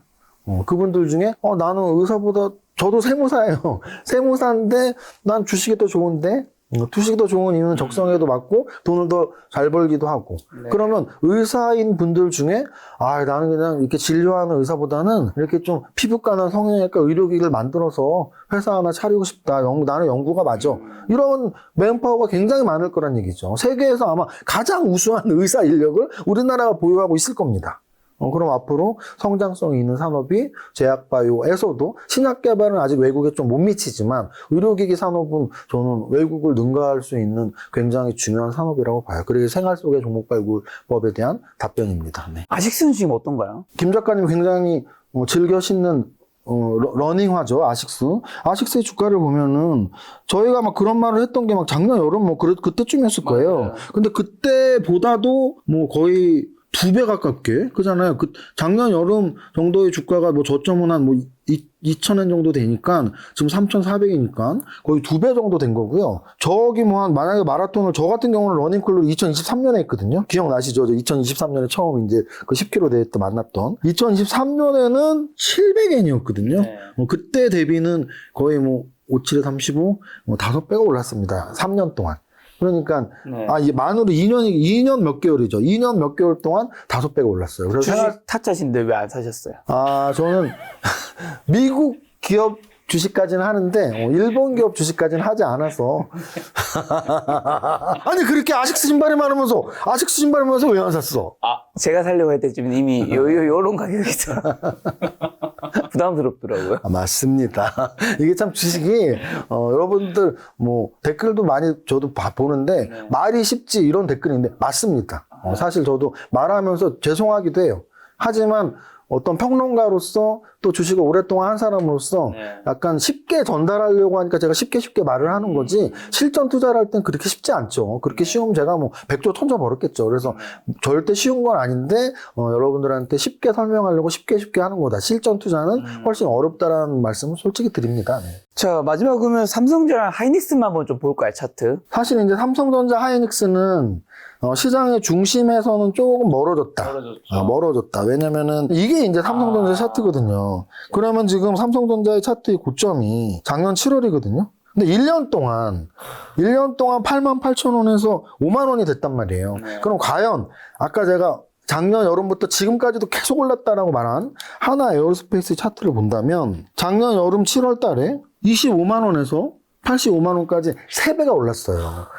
그분들 중에 나는 의사보다 저도 세무사예요. 세무사인데 난 주식이 더 좋은데 투식이 더 좋은 이유는 적성에도 맞고 돈을 더 잘 벌기도 하고. 네. 그러면 의사인 분들 중에 나는 그냥 이렇게 진료하는 의사보다는 이렇게 좀 피부과나 성형외과 의료기기를 만들어서 회사 하나 차리고 싶다. 나는 연구가 맞아. 이런 맨파워가 굉장히 많을 거란 얘기죠. 세계에서 아마 가장 우수한 의사 인력을 우리나라가 보유하고 있을 겁니다. 그럼 앞으로 성장성이 있는 산업이 제약바이오에서도 신약 개발은 아직 외국에 좀 못 미치지만 의료기기 산업은 저는 외국을 능가할 수 있는 굉장히 중요한 산업이라고 봐요. 그리고 생활 속의 종목발굴법에 대한 답변입니다. 네. 아식스는 지금 어떤가요? 김 작가님 굉장히 즐겨 신는 러닝화죠. 아식스의 주가를 보면은 저희가 막 그런 말을 했던 게 막 작년 여름 그때쯤이었을 거예요. 맞아요. 근데 그때보다도 거의 2배 가깝게 그잖아요. 작년 여름 정도의 주가가 저점은 한 2,000엔 정도 되니까 지금 3,400이니까 거의 2배 정도 된 거고요. 만약에 마라톤을 저 같은 경우는 러닝클럽을 2023년에 했거든요. 기억나시죠? 2023년에 처음 이제 그 10km 대회 때 만났던 2023년에는 700엔이었거든요. 네. 그때 대비는 거의 57에 35, 5배가 올랐습니다. 3년 동안. 그러니까 네. 이 만으로 2년 몇 개월이죠. 2년 몇 개월 동안 5배가 올랐어요. 그래서 주식 타짜신데 왜 안 사셨어요? 저는 미국 기업 주식까지는 하는데 일본 기업 주식까지는 하지 않아서 아니 그렇게 아식스 신발이 많으면서 왜 안 샀어? 제가 살려고 할 때쯤 이미 요런 가격이죠. 부담스럽더라고요. 맞습니다. 이게 참 주식이 여러분들 댓글도 많이 저도 보는데 네. 말이 쉽지 이런 댓글인데 맞습니다. 사실 저도 말하면서 죄송하기도 해요. 하지만 어떤 평론가로서 또 주식을 오랫동안 한 사람으로서 네. 약간 쉽게 전달하려고 하니까 제가 쉽게 말을 하는 거지 실전 투자를 할 땐 그렇게 쉽지 않죠. 그렇게 쉬우면 제가 100조 1000조 벌었겠죠. 그래서 절대 쉬운 건 아닌데 여러분들한테 쉽게 설명하려고 쉽게 하는 거다. 실전 투자는 훨씬 어렵다라는 말씀을 솔직히 드립니다. 네. 자, 마지막 그러면 삼성전자 하이닉스만 한번 좀 볼까요, 차트? 사실 이제 삼성전자 하이닉스는 시장의 중심에서는 조금 멀어졌다. 왜냐면은 이게 이제 삼성전자 차트거든요. 그러면 지금 삼성전자의 차트의 고점이 작년 7월이거든요. 근데 1년 동안 88,000원에서 5만 원이 됐단 말이에요. 네. 그럼 과연 아까 제가 작년 여름부터 지금까지도 계속 올랐다라고 말한 하나 에어로스페이스 차트를 본다면 작년 여름 7월 달에 25만 원에서 85만 원까지 3배가 올랐어요.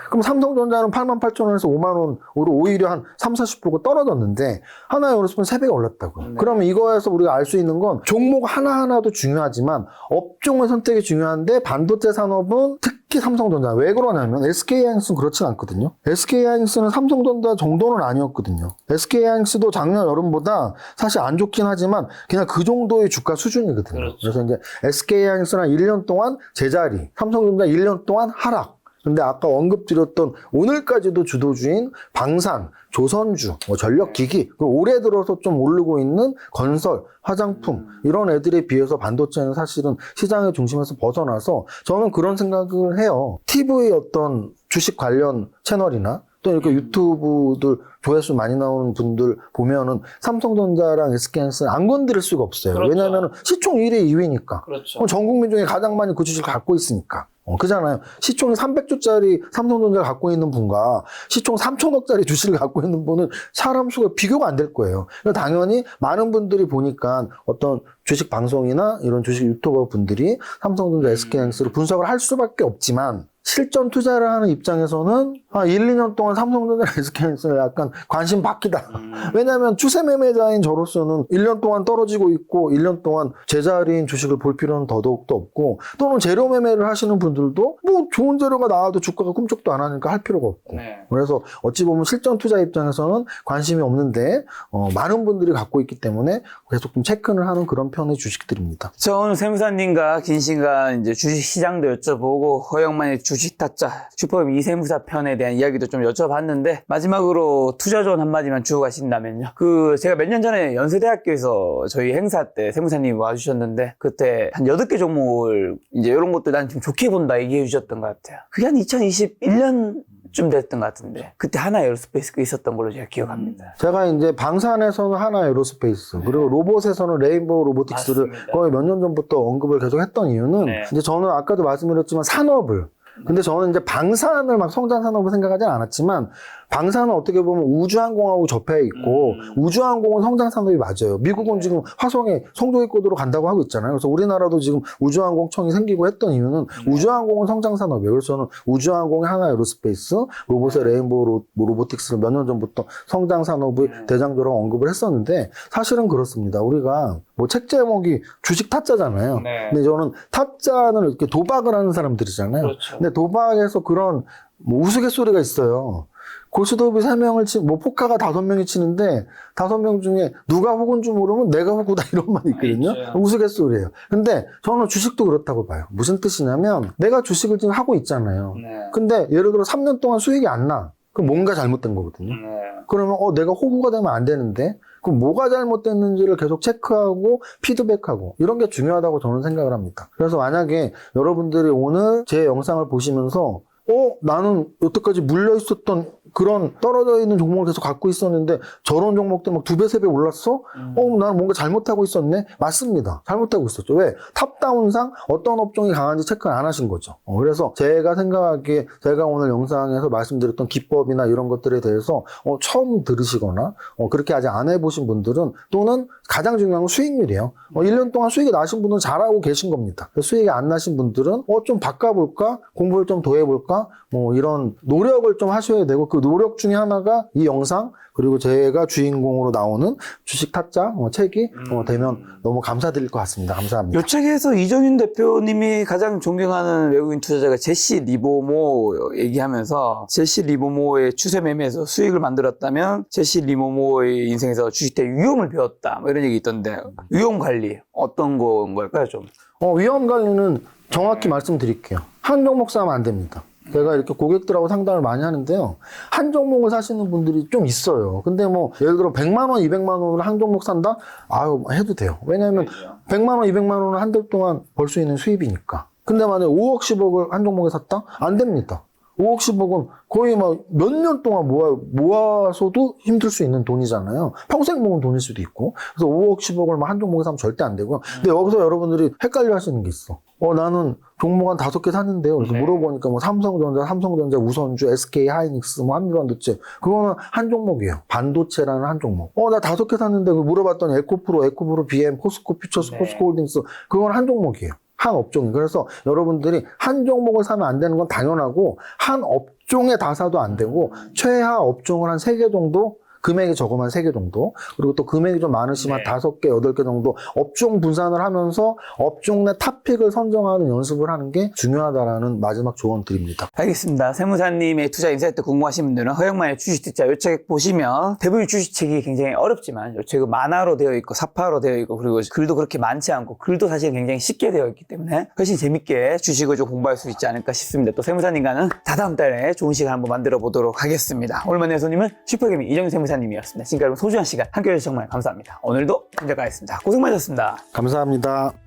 그럼 삼성전자는 88,000원에서 5만 원으로 오히려 한 30-40%가 떨어졌는데 하나 에어로스페이스는 3배가 올랐다고요. 네. 그러면 이거에서 우리가 알 수 있는 건 종목 하나하나도 중요하지만 업종의 선택이 중요한데 반도체 산업은 특히 삼성전자. 왜 그러냐면 SK하이닉스는 그렇진 않거든요. SK하이닉스는 삼성전자 정도는 아니었거든요. SK하이닉스도 작년 여름보다 사실 안 좋긴 하지만 그냥 그 정도의 주가 수준이거든요. 그렇죠. 그래서 이제 SK하이닉스는 1년 동안 제자리, 삼성전자 1년 동안 하락. 근데 아까 언급드렸던 오늘까지도 주도주인 방산, 조선주, 전력기기, 올해 들어서 좀 오르고 있는 건설, 화장품 이런 애들에 비해서 반도체는 사실은 시장의 중심에서 벗어나서 저는 그런 생각을 해요. TV 어떤 주식 관련 채널이나 또 이렇게 유튜브들 조회수 많이 나오는 분들 보면은 삼성전자랑 SK하이닉스는 안 건드릴 수가 없어요. 그렇죠. 왜냐하면 시총 1위, 2위니까. 그렇죠. 전 국민 중에 가장 많이 그 주식을 갖고 있으니까. 그잖아요. 시총이 300조짜리 삼성전자를 갖고 있는 분과 시총 3천억짜리 주식을 갖고 있는 분은 사람 수가 비교가 안 될 거예요. 그러니까 당연히 많은 분들이 보니까 어떤 주식 방송이나 이런 주식 유튜버 분들이 삼성전자, SK하이닉스를 분석을 할 수밖에 없지만 실전 투자를 하는 입장에서는 1, 2년 동안 삼성전자, SK하이닉스를 약간 관심 바뀌다. 왜냐하면 추세 매매자인 저로서는 1년 동안 떨어지고 있고 1년 동안 제자리인 주식을 볼 필요는 더더욱도 없고 또는 재료 매매를 하시는 분들도 좋은 재료가 나와도 주가가 꿈쩍도 안 하니까 할 필요가 없고 네. 그래서 어찌 보면 실전 투자 입장에서는 관심이 없는데 많은 분들이 갖고 있기 때문에 계속 좀 체크를 하는 그런 편의 주식들입니다. 저 오늘 세무사님과 긴 시간 이제 주식 시장도 여쭤보고 허영만의 주식 타짜 슈퍼엠 이세무사 편에 대한 이야기도 좀 여쭤봤는데 마지막으로 투자 조언 한마디만 주고 가신다면요. 제가 몇 년 전에 연세대학교에서 저희 행사 때 세무사님이 와주셨는데 그때 한 8개 종목을 이제 이런 것도 난 좀 좋게 본다 얘기해 주셨던 것 같아요. 그게 한 2021년쯤 됐던 것 같은데 그때 하나 에어로스페이스가 있었던 걸로 제가 기억합니다. 제가 이제 방산에서는 하나 에어로스페이스 그리고 로봇에서는 레인보우 로보틱스를 맞습니다. 거의 몇 년 전부터 언급을 계속 했던 이유는 네. 이제 저는 아까도 말씀드렸지만 산업을 근데 저는 이제 방산을 막 성장산업으로 생각하진 않았지만 방산은 어떻게 보면 우주항공하고 접해 있고 우주항공은 성장산업이 맞아요. 미국은 지금 화성에 성도익고도로 간다고 하고 있잖아요. 그래서 우리나라도 지금 우주항공청이 생기고 했던 이유는 우주항공은 성장산업이에요. 그래서 저는 우주항공의 하나 에어로스페이스, 로봇의 레인보우 로보틱스를 몇 년 전부터 성장산업의 대장주라고 언급을 했었는데 사실은 그렇습니다. 우리가 뭐 책 제목이 주식 타짜잖아요. 네. 근데 저는 타짜는 이렇게 도박을 하는 사람들이잖아요. 그렇죠. 근데 도박에서 그런 뭐 우스갯소리가 있어요. 고스톱이 3명을 뭐 포카가 5명이 치는데 5명 중에 누가 호구인지 모르면 내가 호구다 이런 말이 있거든요. 있죠. 우스갯소리예요. 근데 저는 주식도 그렇다고 봐요. 무슨 뜻이냐면 내가 주식을 지금 하고 있잖아요. 네. 근데 예를 들어 3년 동안 수익이 안 나. 그럼 뭔가 잘못된 거거든요. 네. 그러면 내가 호구가 되면 안 되는데 그럼 뭐가 잘못됐는지를 계속 체크하고 피드백하고 이런 게 중요하다고 저는 생각을 합니다. 그래서 만약에 여러분들이 오늘 제 영상을 보시면서 나는 여태까지 물려 있었던 그런 떨어져 있는 종목을 계속 갖고 있었는데 저런 종목들 막 2배, 3배 올랐어? 나는 뭔가 잘못하고 있었네? 맞습니다. 잘못하고 있었죠. 왜? 탑다운상 어떤 업종이 강한지 체크를 안 하신 거죠. 그래서 제가 생각하기에 제가 오늘 영상에서 말씀드렸던 기법이나 이런 것들에 대해서 처음 들으시거나 그렇게 아직 안 해보신 분들은 또는 가장 중요한 건 수익률이에요. 1년 동안 수익이 나신 분은 잘하고 계신 겁니다. 수익이 안 나신 분들은 좀 바꿔볼까? 공부를 좀 더 해볼까? 뭐 이런 노력을 좀 하셔야 되고 그 노력 중에 하나가 이 영상 그리고 제가 주인공으로 나오는 주식 타짜 책이 되면 너무 감사드릴 것 같습니다. 감사합니다. 이 책에서 이정윤 대표님이 가장 존경하는 외국인 투자자가 제시 리버모 얘기하면서 제시 리버모의 추세 매매에서 수익을 만들었다면 제시 리버모의 인생에서 주식 때 위험을 배웠다 뭐 이런 얘기 있던데 위험 관리 어떤 건 걸까요 좀? 위험 관리는 정확히 말씀드릴게요. 한 종목 사면 안 됩니다. 제가 이렇게 고객들하고 상담을 많이 하는데요. 한 종목을 사시는 분들이 좀 있어요. 근데 뭐 예를 들어 100만 원, 200만 원으로 한 종목 산다? 해도 돼요. 왜냐하면 100만 원, 200만 원은 한 달 동안 벌 수 있는 수입이니까. 근데 만약에 5억, 10억을 한 종목에 샀다? 안 됩니다. 5억, 10억은 거의 막 몇 년 동안 모아서도 힘들 수 있는 돈이잖아요. 평생 모은 돈일 수도 있고. 그래서 5억, 10억을 한 종목에 사면 절대 안 되고요. 근데 여기서 여러분들이 헷갈려 하시는 게 있어. 나는 종목 한 5개 샀는데요. 그래서 물어보니까 뭐 삼성전자, 우선주, SK 하이닉스, 뭐 한미반도체. 그거는 한 종목이에요. 반도체라는 한 종목. 나 5개 샀는데 물어봤더니 에코프로, BM, 포스코 퓨처스, 포스코 홀딩스. 그건 한 종목이에요. 한 업종이. 그래서 여러분들이 한 종목을 사면 안 되는 건 당연하고 한 업종에 다 사도 안 되고 최하 업종을 한 3개 정도 금액이 적으면 3개 정도 그리고 또 금액이 좀 많으시면 5개, 8개 정도 업종 분산을 하면서 업종 내 탑픽을 선정하는 연습을 하는 게 중요하다라는 마지막 조언 드립니다. 알겠습니다. 세무사님의 투자 인사이트 궁금하신 분들은 허영만의 주식투자 이 책 보시면 대부분 주식책이 굉장히 어렵지만 이 책은 만화로 되어 있고 사파로 되어 있고 그리고 글도 그렇게 많지 않고 글도 사실 굉장히 쉽게 되어 있기 때문에 훨씬 재밌게 주식을 좀 공부할 수 있지 않을까 싶습니다. 또 세무사님과는 다다음 달에 좋은 시간 한번 만들어 보도록 하겠습니다. 오늘 만난 손님은 슈퍼개미 이정윤 세무사님이었습니다. 지금까지 소중한 시간 함께해 주셔서 정말 감사합니다. 오늘도 여기까지였습니다. 고생 많으셨습니다. 감사합니다.